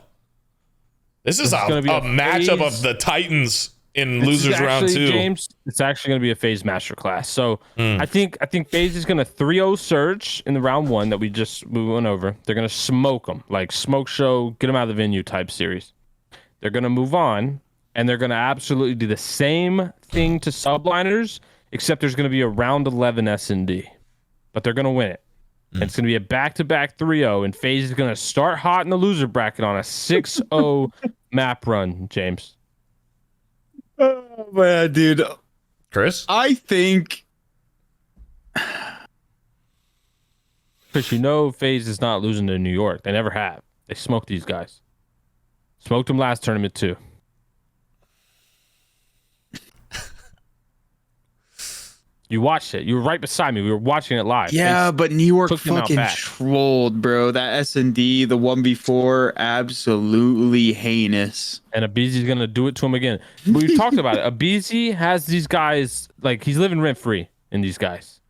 This is a matchup of the Titans in losers round 2. James, it's actually going to be a FaZe masterclass. So I think FaZe is going to 3-0 surge in the round 1 that we went over. They're going to smoke them, like smoke show, get them out of the venue type series. They're going to move on, and they're going to absolutely do the same thing to subliners, except there's going to be a round 11 S&D. But they're going to win it. And it's going to be a back-to-back 3-0, and FaZe is going to start hot in the loser bracket on a 6-0 map run, James. Oh, man, dude. Chris? I think... Chris, you know FaZe is not losing to New York. They never have. They smoked these guys. Smoked them last tournament, too. You watched it. You were right beside me. We were watching it live. Yeah, but New York fucking trolled, bro. That S&D, the 1v4, absolutely heinous. And aBeZy's going to do it to him again. We've talked about it. aBeZy has these guys, like, he's living rent-free in these guys.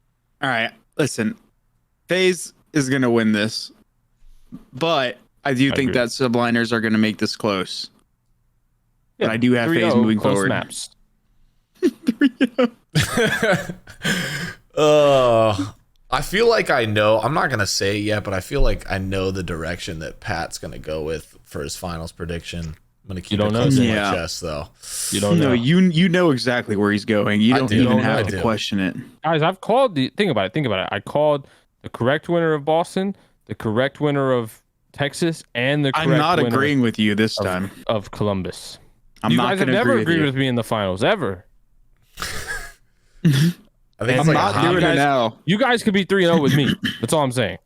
All right, listen. FaZe is going to win this. But I do think that subliners are going to make this close. Yeah, but I do have FaZe moving forward. Maps. I feel like I know. I'm not gonna say it yet, but I feel like I know the direction that Pat's gonna go with for his finals prediction. I'm gonna keep You it don't know, close to yeah. my chest, though. You don't know. No, you know exactly where he's going. You I don't do. even I have to do. question it. Guys, I've called the think about it. I called the correct winner of Boston, the correct winner of Texas, and the correct I'm not winner agreeing with you this time. of Columbus. I'm You not guys have going to never agree with agreed you. with me in the finals ever. I think it's I'm like not a doing hobby. it now. You guys could be 3-0 with me. That's all I'm saying.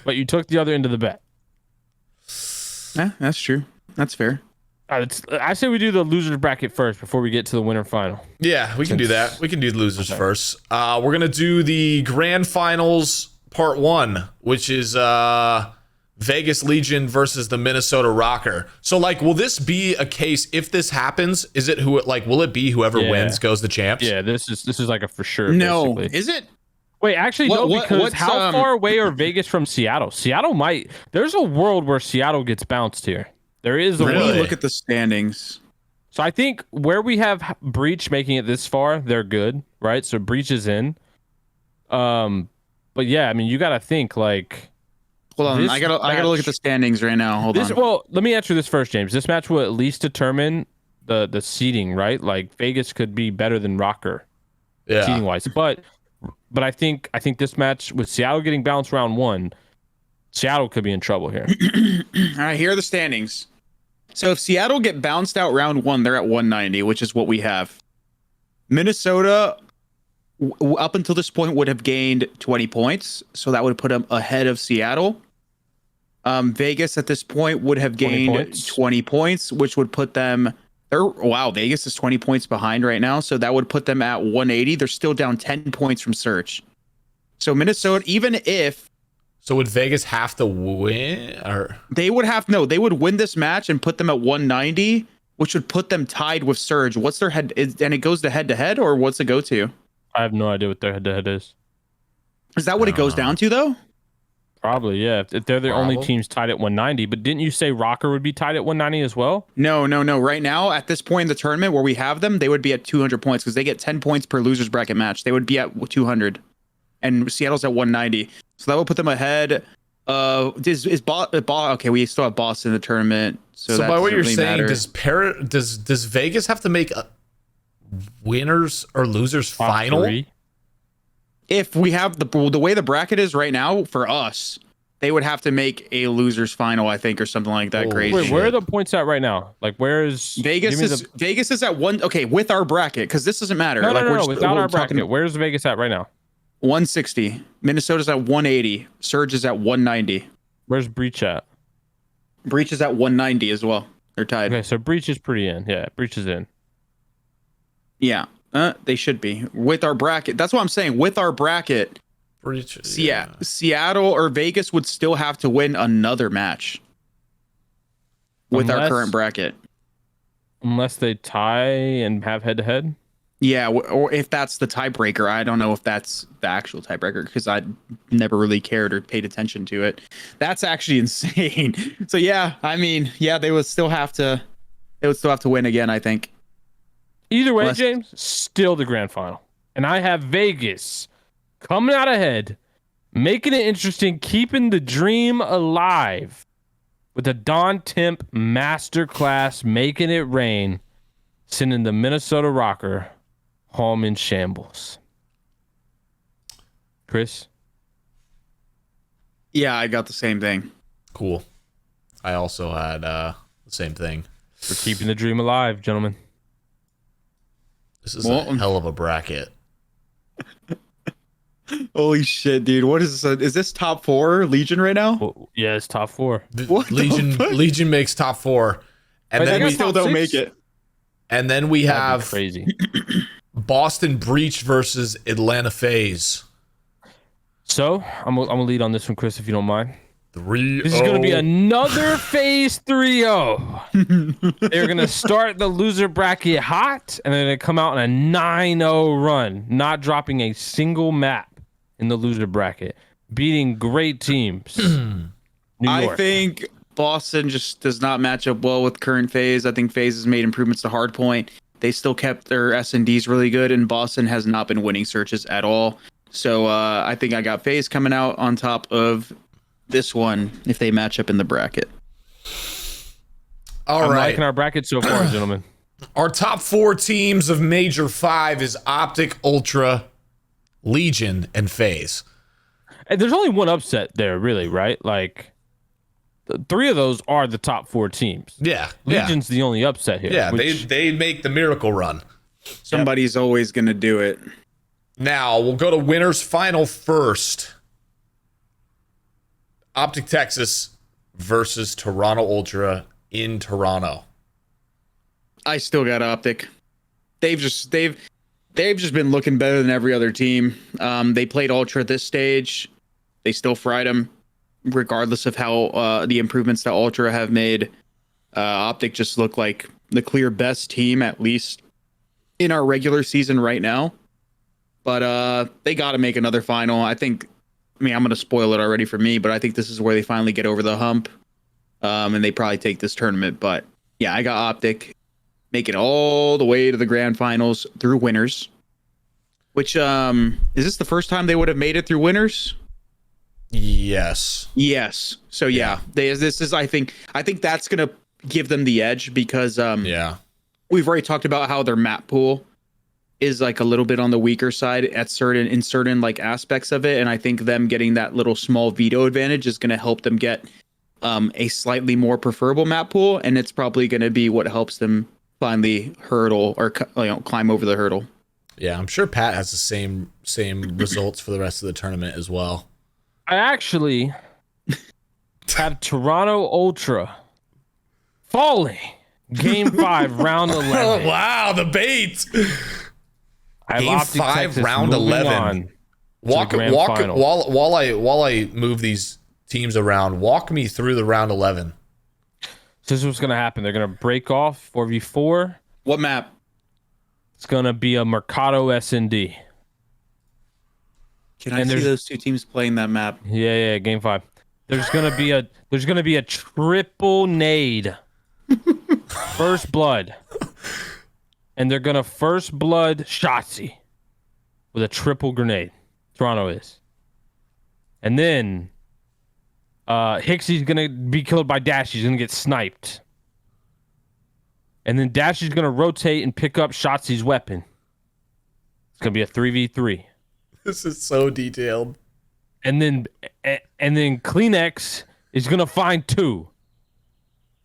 But you took the other end of the bet. Yeah, that's true. That's fair. I say we do the losers bracket first before we get to the winner final. Yeah, we can do that. We can do the losers first. We're gonna do the grand finals part 1, which is Vegas Legion versus the Minnesota ROKKR. So, like, will this be a case if this happens? Is it will it be whoever wins goes the champs? Yeah, this is like a for sure. No, basically. is it? Wait, actually, no, because what's, how far away are Vegas from Seattle? Seattle might. There's a world where Seattle gets bounced here. There is a Let Really? me world. look at the standings. So I think where we have Breach making it this far, they're good, right? So Breach is in. But yeah, I mean, you got to think like. Hold on, This I gotta look at match- the standings right now. Hold on. Well, let me answer this first, James. This match will at least determine the seeding, right? Like Vegas could be better than ROKKR seeding Yeah. wise, but I think this match with Seattle getting bounced round 1, Seattle could be in trouble here. All right, here are the standings. So if Seattle get bounced out round 1, they're at 190, which is what we have. Minnesota, up until this point, would have gained 20 points, so that would put them ahead of Seattle. Vegas at this point would have 20 gained points. 20 points, which would put them. Wow, Vegas is 20 points behind right now, so that would put them at 180. They're still down 10 points from Search. So Minnesota, even if So would Vegas have to win, or they would win this match and put them at 190, which would put them tied with Surge. What's their and it goes to head to head, or what's it go to? I have no idea what their head-to-head is. Is that what it goes down to though? Probably, yeah. If they're the only Probably. teams tied at 190, but didn't you say ROKKR would be tied at 190 as well? No. Right now, at this point in the tournament where we have them, they would be at 200 points because they get 10 points per losers bracket match. They would be at 200, and Seattle's at 190. So that would put them ahead. Okay, we still have Boston in the tournament. So that by what you're doesn't really saying, matter. does Vegas have to make a winners or losers Top final? 3? If we have the way the bracket is right now for us, they would have to make a losers final, I think, or something like that. Oh, Crazy. Wait, where are the points at right now? Like, where is Vegas give me is the- Vegas is at one. Okay, with our bracket, because this doesn't matter. No, like no, without we're our talking bracket. Where's Vegas at right now? 160. Minnesota's at 180. Surge is at 190. Where's Breach at? Breach is at 190 as well. They're tied. Okay, so Breach is pretty in. Yeah, Breach is in. Yeah, they should be with our bracket. That's what I'm saying. With our bracket, Seattle or Vegas would still have to win another match with our Unless- current bracket. Unless they tie and have head-to-head. Yeah, or if that's the tiebreaker. I don't know if that's the actual tiebreaker because I never really cared or paid attention to it. That's actually insane. So yeah, I mean, yeah, they would still have to win again, I think. Either way, Unless- James, still the grand final. And I have Vegas coming out ahead, making it interesting, keeping the dream alive with a Don Temp masterclass, making it rain, sending the Minnesota ROKKR home in shambles. Chris? Yeah, I got the same thing. Cool. I also had the same thing. We're keeping the dream alive, gentlemen. This is a hell of a bracket. Holy shit, dude! What is this? Is this top 4 Legion right now? Well, yeah, it's top 4. What the fuck? Legion makes top 4, and Wait, then they we got Still top don't 6? make it. and then we That'd be have crazy. Boston Breach versus Atlanta FaZe. So I'm gonna lead on this one, Chris, if you don't mind. 3-0. This is going to be another phase 3-0. They're going to start the loser bracket hot, and they're going to come out on a 9-0 run, not dropping a single map in the loser bracket, beating great teams. New York. I think Boston just does not match up well with current FaZe. I think FaZe has made improvements to hardpoint. They still kept their S&Ds really good, and Boston has not been winning searches at all. So I think I got FaZe coming out on top of this one if they match up in the bracket. All I'm right. liking our bracket so far, gentlemen. Our top 4 teams of Major 5 is OpTic, Ultra, Legion, and FaZe. And there's only one upset there, really, right? Like, 3 of those are the top 4 teams. Yeah. Legion's the only upset here. Yeah, which, they make the miracle run. Somebody's always going to do it. Now, we'll go to winners final first. OpTic Texas versus Toronto Ultra in Toronto. I still got OpTic. They've just been looking better than every other team. They played Ultra at this stage. They still fried them, regardless of how the improvements that Ultra have made. OpTic just look like the clear best team, at least in our regular season right now. But they got to make another final. I'm going to spoil it already for me, but I think this is where they finally get over the hump. And they probably take this tournament. But yeah, I got OpTic. Make it all the way to the grand finals through winners. Which is this the first time they would have made it through winners? Yes. So yeah, this is I think that's gonna give them the edge because we've already talked about how their map pool is like a little bit on the weaker side in certain like aspects of it, and I think them getting that little small veto advantage is gonna help them get a slightly more preferable map pool, and it's probably gonna be what helps them finally hurdle or climb over the hurdle. Yeah, I'm sure Pat has the same results for the rest of the tournament as well. I actually have Toronto Ultra falling Game 5, round 11. Wow, the bait. Game 5, round 11. Walk while I move these teams around. Walk me through the round 11. So this is what's gonna happen. They're gonna break off 4v4. What map? It's gonna be a Mercado S&D. Can I see those 2 teams playing that map? Yeah, game 5. There's gonna be a triple nade. First blood. And they're gonna first blood Shotzzy with a triple grenade. Toronto is. And then Hickey's gonna be killed by Dashy. He's gonna get sniped. And then Dashy's gonna rotate and pick up Shotzzy's weapon. It's gonna be a 3v3. This is so detailed. And then CleanX is gonna find 2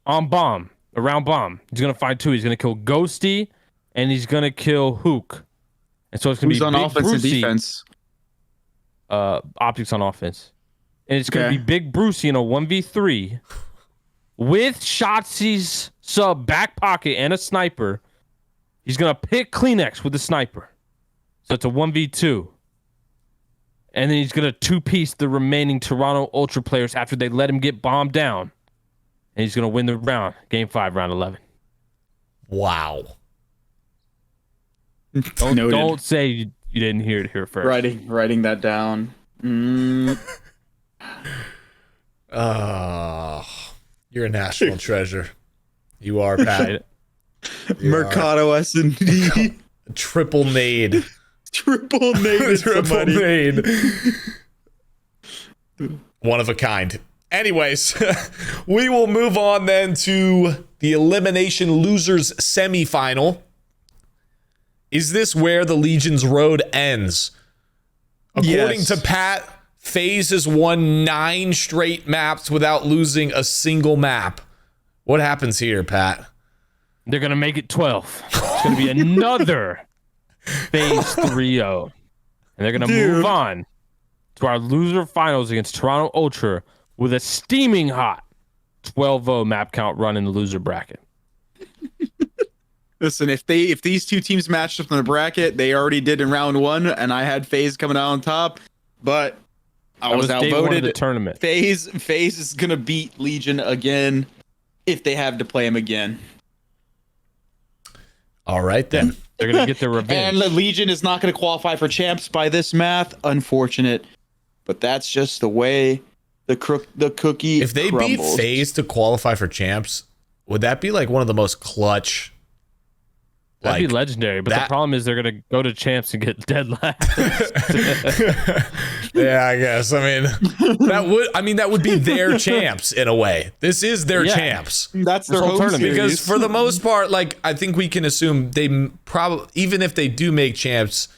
on bomb, around bomb. He's gonna find 2. He's gonna kill Ghosty and he's gonna kill Huke. And so it's gonna Who's be on Big offense Brucey, and defense? OpTic's on offense. And it's gonna be Big Brucey in a 1v3 with Shotzi's sub back pocket and a sniper. He's gonna pick CleanX with the sniper. So it's a 1v2. And then he's going to 2-piece the remaining Toronto Ultra players after they let him get bombed down. And he's going to win the round. Game 5, round 11. Wow. Don't say you didn't hear it here first. Writing that down. You're a national treasure. You are, Pat. Mercado S&D. Triple nade. Triple nade. Triple nade. One of a kind. Anyways, we will move on then to the elimination losers semifinal. Is this where the Legion's road ends? According to Pat, FaZe has won 9 straight maps without losing a single map. What happens here, Pat? They're going to make it 12. It's going to be another FaZe 3-0. And they're going to move on to our loser finals against Toronto Ultra with a steaming hot 12-0 map count run in the loser bracket. Listen, if these 2 teams matched up in the bracket, they already did in round 1, and I had FaZe coming out on top, but I was outvoted. The tournament. FaZe is gonna beat Legion again if they have to play him again. All right then. They're gonna get their revenge. And the Legion is not gonna qualify for champs by this math. Unfortunate, but that's just the way the cookie. If they crumbles. beat FaZe to qualify for champs, would that be like one of the most clutch That'd Like, be legendary, but the problem is they're gonna go to champs and get dead last. Yeah, I guess. I mean, that would be their champs in a way. This is their champs. That's their whole home tournament. series. Because for the most part, like, I think we can assume they probably, even if they do make champs,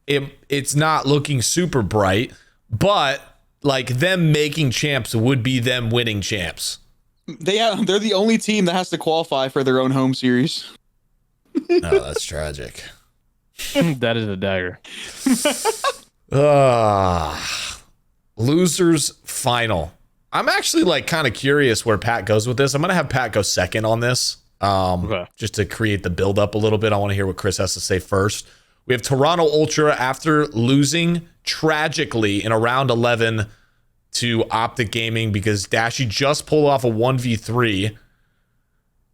it's not looking super bright, but like them making champs would be them winning champs. they're the only team that has to qualify for their own home series. Oh, that's tragic. That is a dagger. Losers final. I'm actually like kind of curious where Pat goes with this. I'm gonna have Pat go second on this, just to create the build up a little bit. I want to hear what Chris has to say first. We have Toronto Ultra after losing tragically in a round 11 to OpTic Gaming because Dashy just pulled off a 1v3.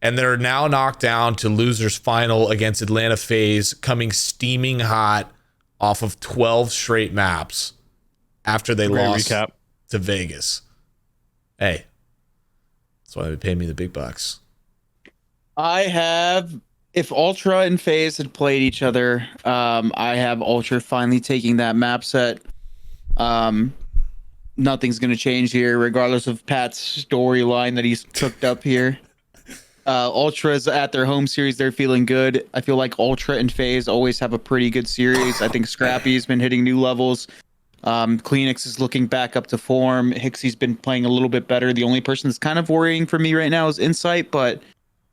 And they're now knocked down to losers final against Atlanta FaZe, coming steaming hot off of 12 straight maps after they lost to Vegas. Hey, that's why they paid me the big bucks. If Ultra and FaZe had played each other, I have Ultra finally taking that map set. Nothing's going to change here, regardless of Pat's storyline that he's cooked up here. Ultra's at their home series. They're feeling good. I feel like Ultra and FaZe always have a pretty good series. I think Scrappy's been hitting new levels. CleanX is looking back up to form. Hickey's been playing a little bit better. The only person that's kind of worrying for me right now is Insight, but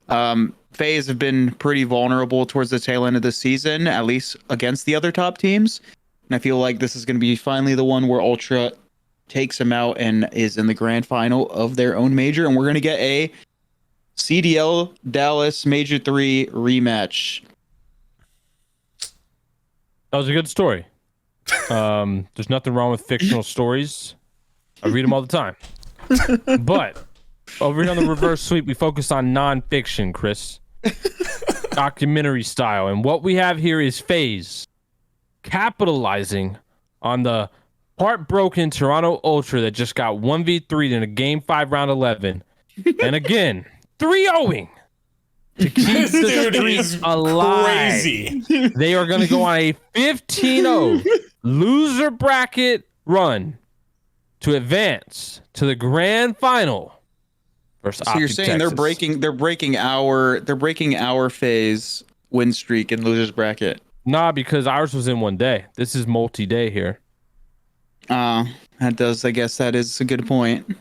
FaZe have been pretty vulnerable towards the tail end of the season, at least against the other top teams. And I feel like this is going to be finally the one where Ultra takes them out and is in the grand final of their own major. And we're going to get a CDL Dallas Major 3 rematch. That was a good story. There's nothing wrong with fictional stories. I read them all the time. But over here on the reverse sweep, we focus on non-fiction, Chris. Documentary style. And what we have here is FaZe capitalizing on the heartbroken Toronto Ultra that just got 1v3'd in a Game 5 round 11. And again, 3-0ing to keep the streak alive. Crazy. They are going to go on a 15-0 loser bracket run to advance to the grand final. So you're saying Texas. they're breaking our FaZe win streak in losers bracket? Nah, because ours was in one day. This is multi-day here. I guess that is a good point.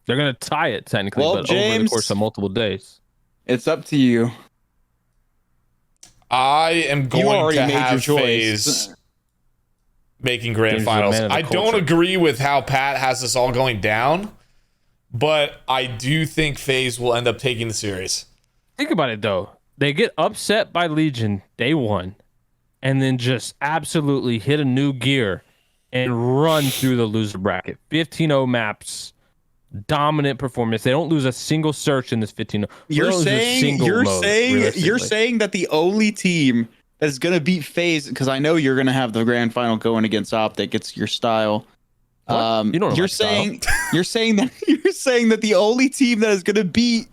They're going to tie it technically, but over the course of multiple days. It's up to you. I am going to have your FaZe making grand James finals. is the man of the I don't culture. agree with how Pat has this all going down, but I do think FaZe will end up taking the series. Think about it, though. They get upset by Legion day one and then just absolutely hit a new gear and run through the loser bracket. 15-0 maps. Dominant performance. They don't lose a single search in this 15-0. You're saying that the only team that's gonna beat FaZe, because I know you're gonna have the grand final going against OpTic. It's your style. You don't know you're saying that the only team that is gonna beat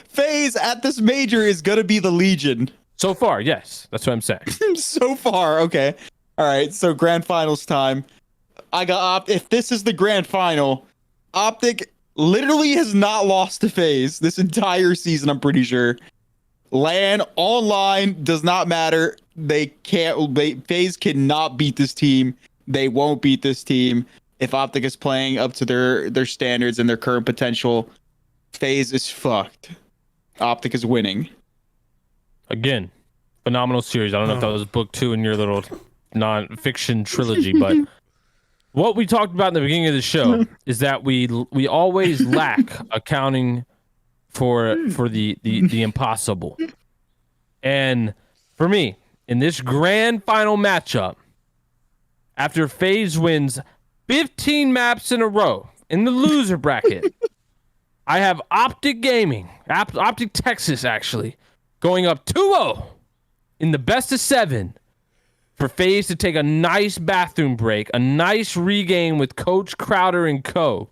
FaZe at this major is gonna be the Legion. So far, yes. That's what I'm saying. So far, okay. All right, so grand finals time. If this is the grand final, OpTic literally has not lost to FaZe this entire season, I'm pretty sure. LAN, online, does not matter. FaZe cannot beat this team. They won't beat this team. If OpTic is playing up to their standards and their current potential, FaZe is fucked. OpTic is winning. Again, phenomenal series. I don't know if that was book 2 in your little non-fiction trilogy, but what we talked about in the beginning of the show is that we always lack accounting for the impossible. And for me, in this grand final matchup, after FaZe wins 15 maps in a row in the loser bracket, I have OpTic Gaming, OpTic Texas actually, going up 2-0 in the best of 7 for FaZe to take a nice bathroom break, a nice regain with Coach Crowder and co.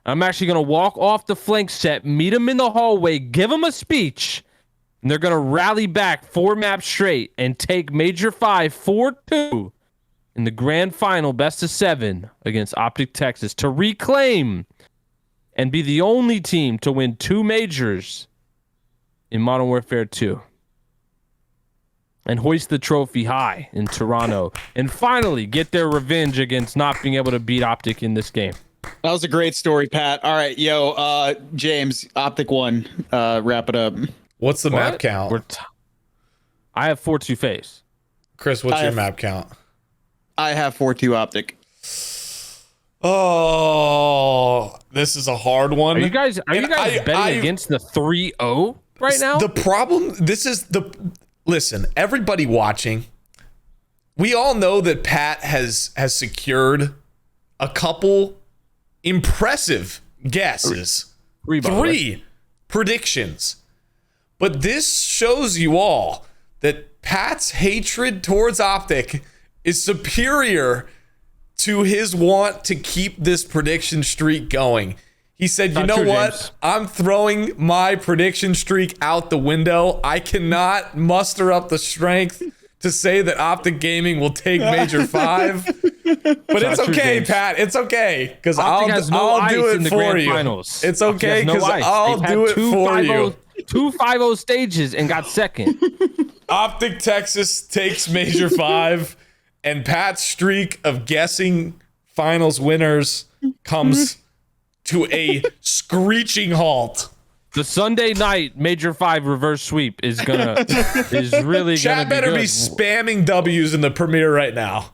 I'm actually going to walk off the flank set, meet him in the hallway, give him a speech, And they're going to rally back 4 maps straight and take Major 5 4-2 in the grand final best of 7 against OpTic Texas to reclaim and be the only team to win 2 majors in Modern Warfare 2. And hoist the trophy high in Toronto. And finally get their revenge against not being able to beat OpTic in this game. That was a great story, Pat. All right, James, OpTic won. Wrap it up. What's the map count? I have 4-2 FaZe. Chris, what's your map count? I have 4-2 OpTic. Oh, this is a hard one. Are you guys betting against the 3-0 right now? The problem, listen, everybody watching, we all know that Pat has secured a couple impressive guesses. Three predictions. But this shows you all that Pat's hatred towards OpTic is superior to his want to keep this prediction streak going. He said, you know what? James. I'm throwing my prediction streak out the window. I cannot muster up the strength to say that OpTic Gaming will take Major 5. But it's okay, Pat. It's okay. Because I'll do it for you. Finals. It's okay because I'll do it for you. 2 5-0 stages and got second. OpTic Texas takes Major 5. And Pat's streak of guessing finals winners comes to a screeching halt. The Sunday night Major 5 reverse sweep is really gonna Chat better be spamming W's in the premiere right now.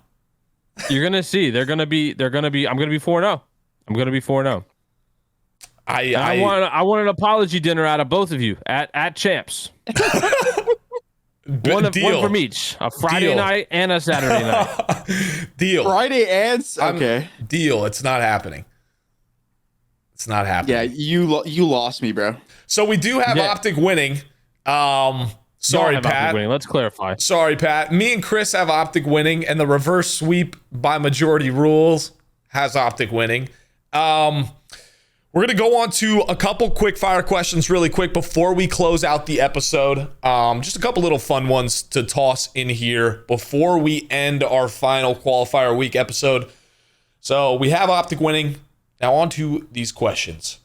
You're gonna see. I'm gonna be 4-0. I'm gonna be 4-0. I want an apology dinner out of both of you at Champs. One from each. A Friday night and a Saturday night. Deal. Friday and okay. Deal. It's not happening. It's not happening. Yeah, you lost me, bro. So we do have OpTic winning. Sorry, Pat. Winning. Let's clarify. Sorry, Pat. Me and Chris have OpTic winning, and the reverse sweep by majority rules has OpTic winning. We're going to go on to a couple quick fire questions really quick before we close out the episode. Just a couple little fun ones to toss in here before we end our final qualifier week episode. So we have OpTic winning. Now on to these questions.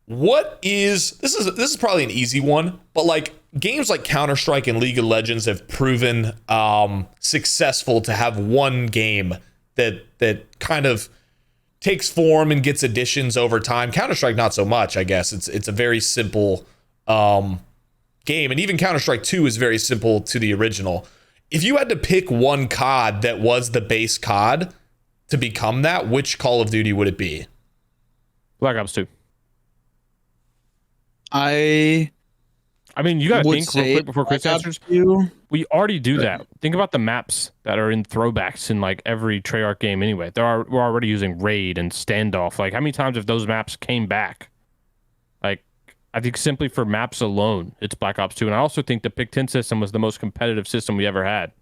This is probably an easy one, but like games like Counter-Strike and League of Legends have proven successful to have one game that kind of takes form and gets additions over time. Counter-Strike, not so much, I guess. It's a very simple game. And even Counter-Strike 2 is very simple to the original. If you had to pick one COD that was the base COD to become that, which Call of Duty would it be? Black Ops 2. I mean, you gotta think real quick before Chris answers. We already do that. Think about the maps that are in throwbacks in like every Treyarch game anyway. We're already using Raid and Standoff. Like, how many times have those maps came back? Like, I think simply for maps alone, it's Black Ops 2. And I also think the Pick 10 system was the most competitive system we ever had.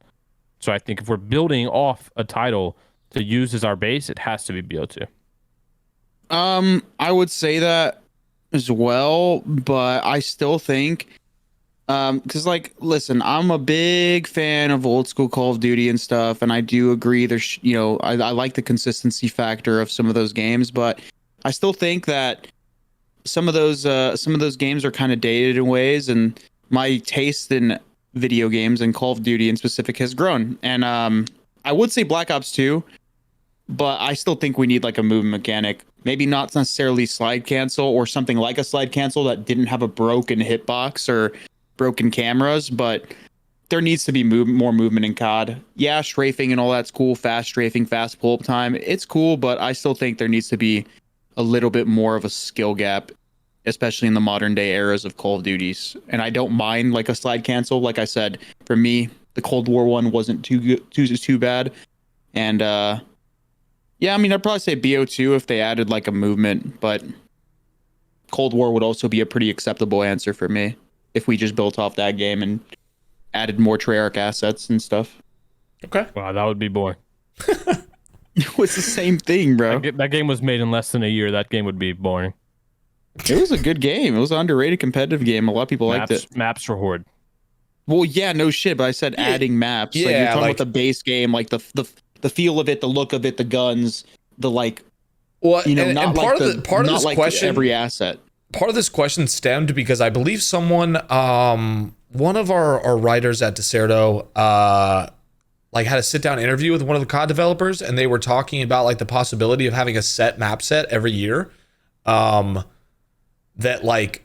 So I think if we're building off a title to use as our base, it has to be BO2. I would say that as well, but I still think because like, listen, I'm a big fan of old school Call of Duty and stuff, and I do agree there's I like the consistency factor of some of those games, but I still think that some of those games are kind of dated in ways, and my taste in video games and Call of Duty in specific has grown. And I would say Black Ops 2, but I still think we need like a movement mechanic. Maybe not necessarily slide cancel or something like a slide cancel that didn't have a broken hitbox or broken cameras, but there needs to be more movement in COD. Yeah, strafing and all that's cool. Fast strafing, fast pull-up time. It's cool, but I still think there needs to be a little bit more of a skill gap, especially in the modern day eras of Call of Duties. And I don't mind like a slide cancel. Like I said, for me, the Cold War one wasn't too bad. And yeah, I mean, I'd probably say BO2 if they added like a movement, but Cold War would also be a pretty acceptable answer for me if we just built off that game and added more Treyarch assets and stuff. Okay. Wow, that would be boring. It's the same thing, bro. That game was made in less than a year. That game would be boring. It was a good game. It was an underrated competitive game. A lot of people liked it. Maps for Horde. Well, yeah, no shit, but I said Yeah, adding maps. Like, you're yeah, talking like- about the base game, like the feel of it, the look of it, the guns, the like, Well, not and like part of this like question, every asset. part of this question stemmed because I believe someone, one of our writers at Deserto, like had a sit down interview with one of the COD developers, and they were talking about like the possibility of having a set map set every year, that like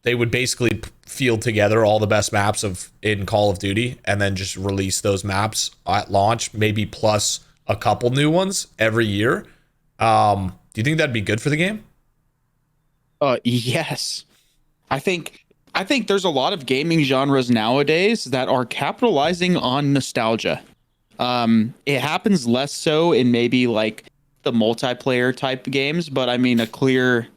they would basically field together all the best maps in Call of Duty and then just release those maps at launch, maybe plus a couple new ones every year. Do you think that'd be good for the game? Yes. I think there's a lot of gaming genres nowadays that are capitalizing on nostalgia. It happens less so in maybe like the multiplayer type games, but I mean a clear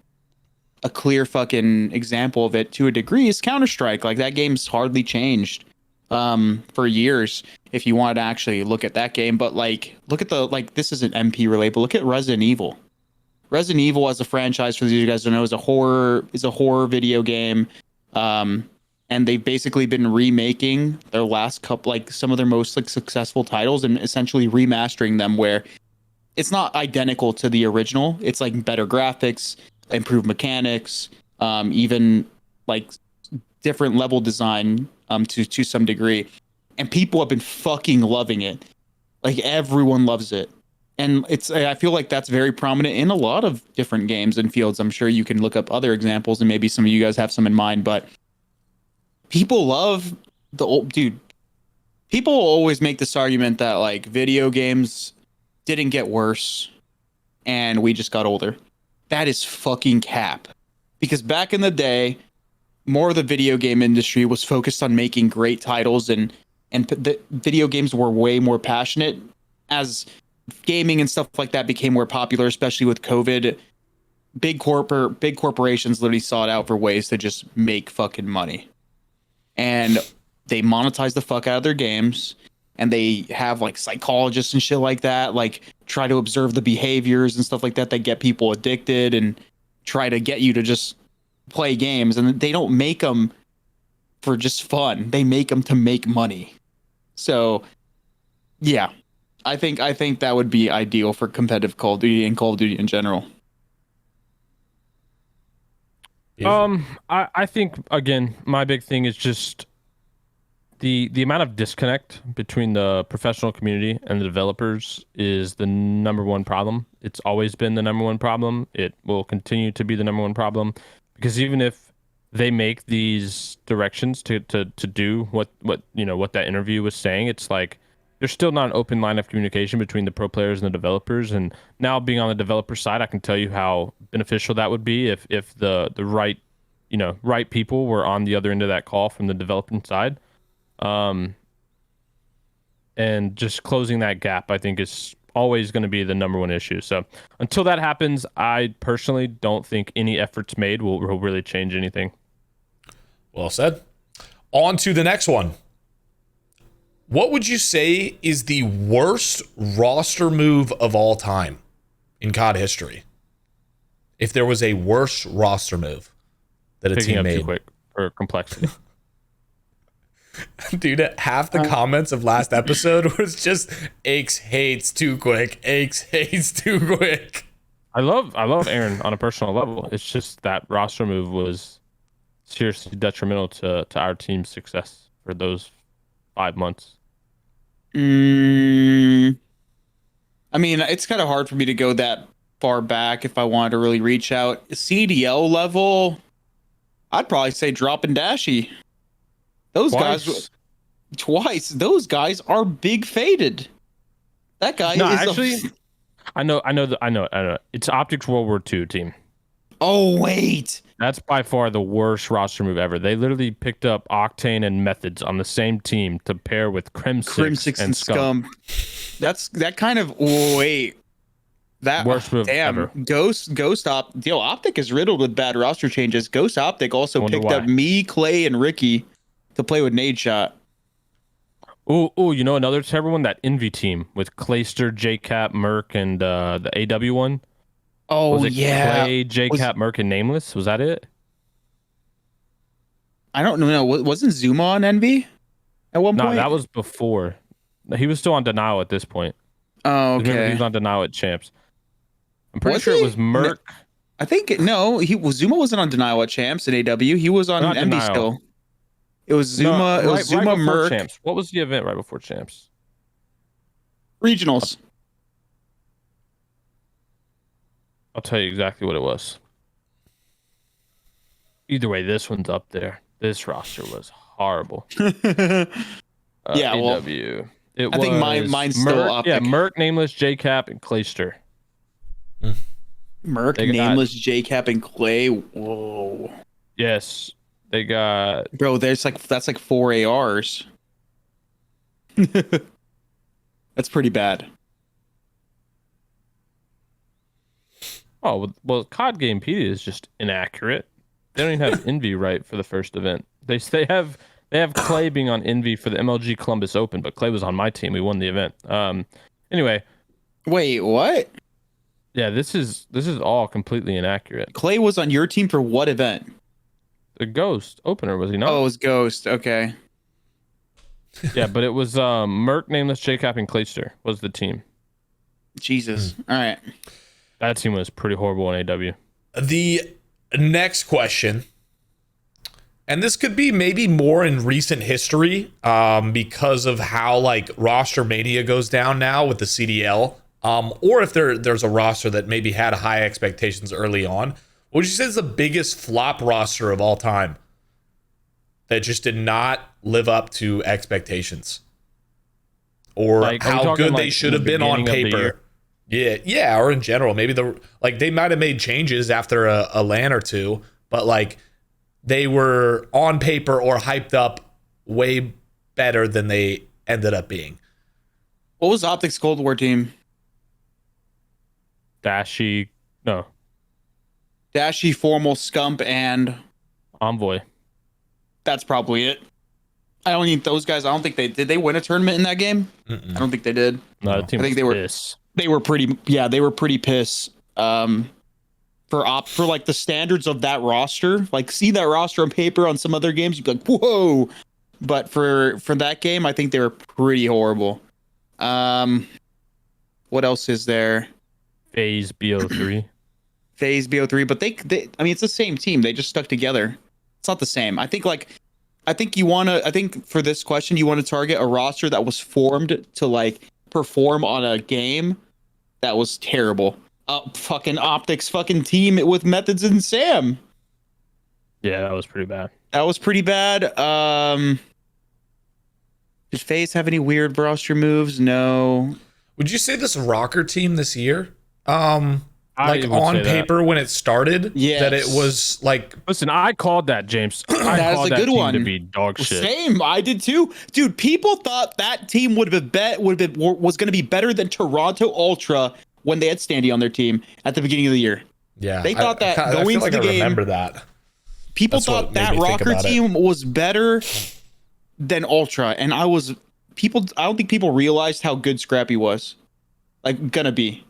fucking example of it to a degree is Counter-Strike. Like, that game's hardly changed for years if you wanted to actually look at that game. But like, look at this isn't MP related, but look at Resident Evil. Resident Evil as a franchise, for these of you guys who don't know, is a horror video game. And they've basically been remaking their last couple, like some of their most like successful titles, and essentially remastering them where it's not identical to the original. It's like better graphics, improved mechanics, even like different level design to some degree. And people have been fucking loving it. Like, everyone loves it. And I feel like that's very prominent in a lot of different games and fields. I'm sure you can look up other examples, and maybe some of you guys have some in mind, but people love the old dude. People always make this argument that like video games didn't get worse and we just got older. That is fucking cap. Because back in the day, more of the video game industry was focused on making great titles, and the video games were way more passionate. As gaming and stuff like that became more popular, especially with COVID, big corporations literally sought out for ways to just make fucking money. And they monetize the fuck out of their games, and they have like psychologists and shit like that, like try to observe the behaviors and stuff like that get people addicted and try to get you to just play games. And they don't make them for just fun. They make them to make money. So yeah, I think that would be ideal for competitive Call of Duty and Call of Duty in general. I think, again, my big thing is just the amount of disconnect between the professional community and the developers is the number one problem. It's always been the number one problem. It will continue to be the number one problem, because even if they make these directions to do what that interview was saying, it's like there's still not an open line of communication between the pro players and the developers. And now, being on the developer side, I can tell you how beneficial that would be if the right people were on the other end of that call from the development side. And just closing that gap, I think, is always going to be the number one issue. So until that happens, I personally don't think any efforts made will really change anything. Well said. On to the next one. What would you say is the worst roster move of all time in COD history? If there was a worst roster move that a Picking team up made. too quick for complexity. Dude, half the comments of last episode was just Aches hates too quick. Aches hates too quick. I love Aaron on a personal level. It's just that roster move was seriously detrimental to our team's success for those 5 months. I mean, it's kind of hard for me to go that far back if I wanted to really reach out. CDL level, I'd probably say dropping Dashy. Those guys twice. Those guys are big faded. That guy No, is actually, I know. It's OpTic's World War II team. Oh wait. That's by far the worst roster move ever. They literally picked up Octane and Methods on the same team to pair with Crim6 and Scum. That kind of wait. That Worst move damn ever. OpTic is riddled with bad roster changes. Ghost OpTic also picked up me, Clay, and Ricky to play with Nadeshot. Oh, you know another terrible one? That Envy team with Clayster, JCap, Merc, and the AW one. Oh Was it yeah. Clay, JCap, Merc, and Nameless? Was that it? I don't know. Wasn't Zuma on Envy at one No, point? that was before. He was still on Denial at this point. Oh, Remember, he okay. was on Denial at Champs. I'm pretty Was sure he? it was Merc. I think no. Zuma wasn't on Denial at Champs in AW. He was on Not Envy Denial. still. It was Zuma. No, It was right Zuma before Merc Champs. What was the event right before Champs? regionals. I'll tell you exactly what it was. Either way, this one's up there. This roster was horrible. Yeah, well, AW. It I think was mine's still Merc, OpTic. yeah, Merc, Nameless, JCap, and Clayster. Merc, They got- Nameless, JCap, and Clay. Whoa, Yes, they got. bro, that's like 4 ARs. That's pretty bad. Oh well, COD Gamepedia is just inaccurate. They don't even have Envy right for the first event. They have Clay being on Envy for the MLG Columbus Open, but Clay was on my team. We won the event. Anyway, Wait, what? yeah, this is all completely inaccurate. Clay was on your team for what event? The Ghost opener, was he not? Oh, it was Ghost. Okay. Yeah, but it was Merc, Nameless, JCap, and Clayster was the team. Jesus. All right. That team was pretty horrible in AW. The next question, and this could be maybe more in recent history, because of how like roster mania goes down now with the CDL, or if there's a roster that maybe had high expectations early on. What would you say is the biggest flop roster of all time that just did not live up to expectations, or Like, are we how talking, good like, they should in have the been on beginning of the paper? Yeah, or in general, maybe they might have made changes after a LAN or two, but like they were on paper or hyped up way better than they ended up being. What was OpTic's Cold War team? Dashy, no, Dashy, Formal, Scump, and Envoy. that's probably it. I don't think those guys. I don't think did they win a tournament in that game. Mm-mm. I don't think they did. No, the team I think was they were- pissed. They were pretty. Yeah, they were pretty pissed. For like the standards of that roster, like see that roster on paper on some other games, you'd be like, whoa. But for that game, I think they were pretty horrible. What else is there? FaZe BO3. FaZe BO3, but they I mean it's the same team. They just stuck together. It's not the same. I think for this question you want to target a roster that was formed to like perform on a game that was terrible. Fucking OpTic's fucking team with Methods and Sam. Yeah, that was pretty bad. That was pretty bad. Did FaZe have any weird roster moves? No. Would you say this ROKKR team this year, I like would on say that. paper when it started, Yes. that it was like Listen, I called that, James. I That is called a that good team one. to be dog shit. Same, I did too, dude. People thought that team was going to be better than Toronto Ultra when they had Standy on their team at the beginning of the year. yeah. They thought that I going feel into like the I game- remember that. People That's what thought made that me think ROKKR about it. team was better than Ultra, and I don't think people realized how good Scrappy was. Like gonna be.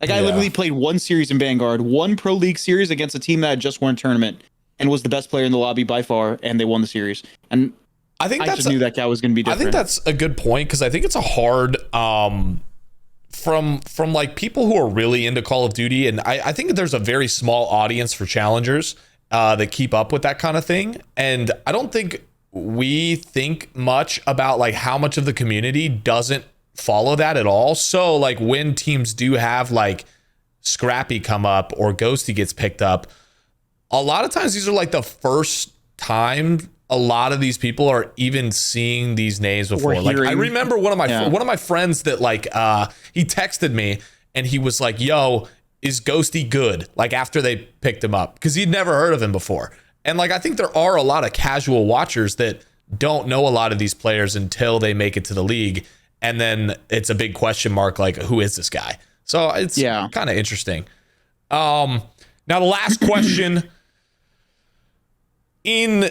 Like I Yeah. literally played one series in Vanguard, one Pro League series against a team that had just won a tournament and was the best player in the lobby by far, and they won the series. And I think I that's just knew that guy was gonna be I different. think that's a good point, because I think it's a hard from like people who are really into Call of Duty, and I think there's a very small audience for challengers that keep up with that kind of thing, and I don't think we think much about like how much of the community doesn't follow that at all. So like when teams do have like Scrappy come up or Ghosty gets picked up, a lot of times these are like the first time a lot of these people are even seeing these names before. Like I hearing- remember one of my Yeah. one of my friends that like he texted me and he was like, "Yo, is Ghosty good?" Like after they picked him up, because he'd never heard of him before. And like I think there are a lot of casual watchers that don't know a lot of these players until they make it to the league, and then it's a big question mark, like who is this guy? So it's kind of interesting. Now the last question. In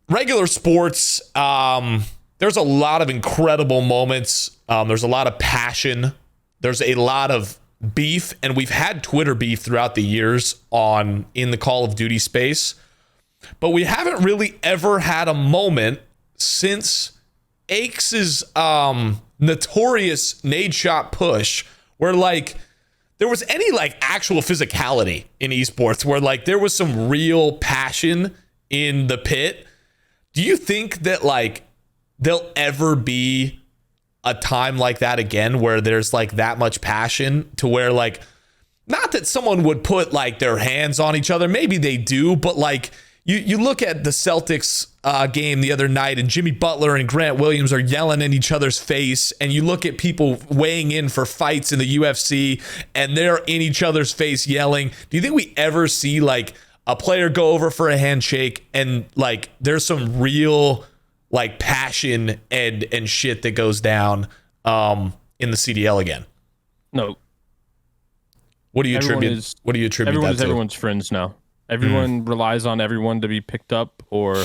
regular sports, there's a lot of incredible moments. There's a lot of passion. There's a lot of beef, and we've had Twitter beef throughout the years in the Call of Duty space, but we haven't really ever had a moment since Ake's notorious nade shot push where like there was any like actual physicality in esports, where like there was some real passion in the pit. Do you think that like there'll ever be a time like that again where there's like that much passion to where like, not that someone would put like their hands on each other, maybe they do, but like you look at the Celtics game the other night and Jimmy Butler and Grant Williams are yelling in each other's face, and you look at people weighing in for fights in the UFC and they're in each other's face yelling. Do you think we ever see like a player go over for a handshake and like there's some real like passion and shit that goes down in the CDL again? No. What do you attribute that to? Everyone's friends now. Everyone relies on everyone to be picked up or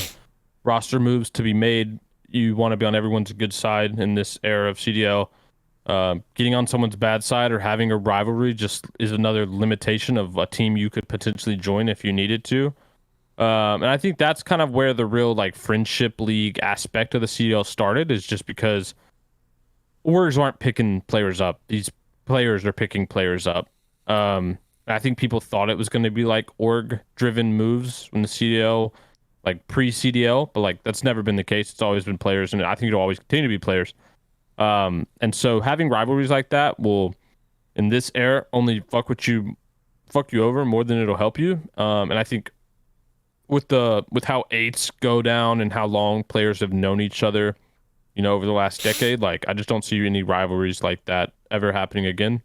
roster moves to be made. You want to be on everyone's good side in this era of CDL. Getting on someone's bad side or having a rivalry just is another limitation of a team you could potentially join if you needed to. And I think that's kind of where the real like friendship league aspect of the CDL started, is just because orgs aren't picking players up. These players are picking players up. I think people thought it was going to be like org driven moves when the CDL, like pre-CDL, but like that's never been the case. It's always been players, and I think it'll always continue to be players. And so having rivalries like that will, in this era, only fuck you over more than it'll help you. And I think with how eights go down and how long players have known each other, you know, over the last decade, like I just don't see any rivalries like that ever happening again.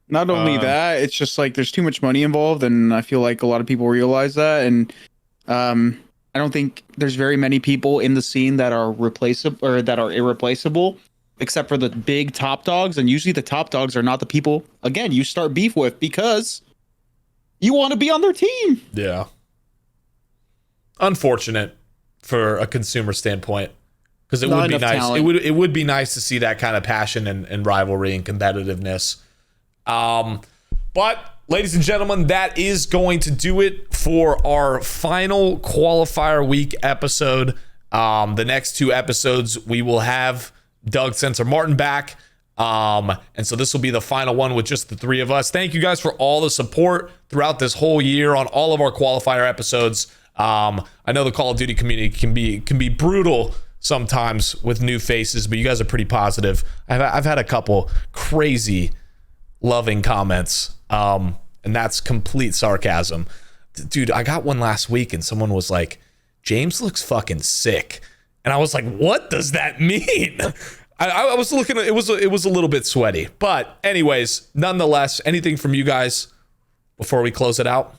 Not only that, it's just like there's too much money involved, and I feel like a lot of people realize that. And I don't think there's very many people in the scene that are replaceable or that are irreplaceable, except for the big top dogs. And usually the top dogs are not the people, again, you start beef with because you want to be on their team. Yeah. Unfortunate for a consumer standpoint, because it would be nice. Talent. It would be nice to see that kind of passion and rivalry and competitiveness. But ladies and gentlemen, that is going to do it for our final qualifier week episode. The next two episodes we will have Doug Sensor Martin back. And so this will be the final one with just the three of us. Thank you guys for all the support throughout this whole year on all of our qualifier episodes. I know the Call of Duty community can be brutal sometimes with new faces, but you guys are pretty positive. I've had a couple crazy loving comments, and that's complete sarcasm. Dude, I got one last week and someone was like, James looks fucking sick, and I was like, what does that mean? I was looking at it was a little bit sweaty, but anyways, nonetheless, anything from you guys before we close it out?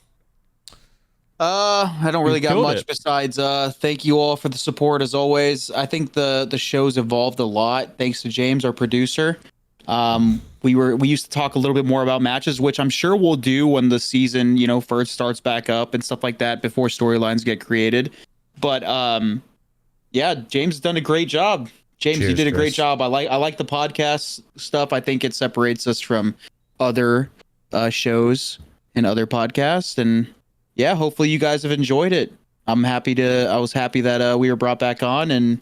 I don't really got much besides thank you all for the support as always. I think the show's evolved a lot thanks to James, our producer. We used to talk a little bit more about matches, which I'm sure we'll do when the season, you know, first starts back up and stuff like that before storylines get created. But yeah, James has done a great job. James, you did a great job. I like the podcast stuff. I think it separates us from other shows and other podcasts, and yeah, hopefully you guys have enjoyed it. I was happy that we were brought back on, and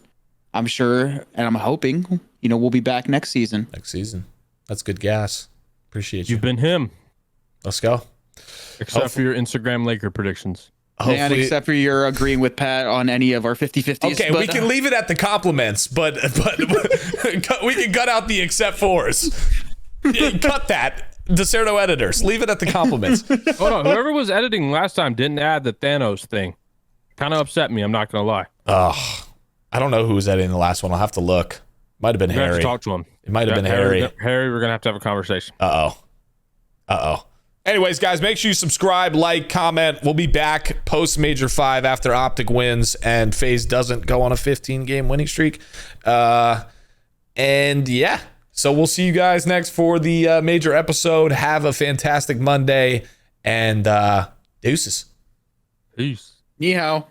I'm sure and I'm hoping, you know, we'll be back next season. That's good gas. Appreciate you. You've been him. Let's go. Except for your Instagram Laker predictions. And except for your agreeing with Pat on any of our 50-50s. Okay, we can leave it at the compliments, but we can cut out the except fors. Cut that. Decerto editors. Leave it at the compliments. Hold on. Whoever was editing last time didn't add the Thanos thing. Kind of upset me. I'm not going to lie. I don't know who was editing the last one. I'll have to look. Might have been Harry. Have to talk to him. It might have been Harry. Harry, we're going to have a conversation. Uh-oh. Anyways, guys, make sure you subscribe, like, comment. We'll be back post Major 5 after OpTic wins and FaZe doesn't go on a 15-game winning streak. And yeah, so we'll see you guys next for the Major episode. Have a fantastic Monday, and deuces. Peace. Ni hao.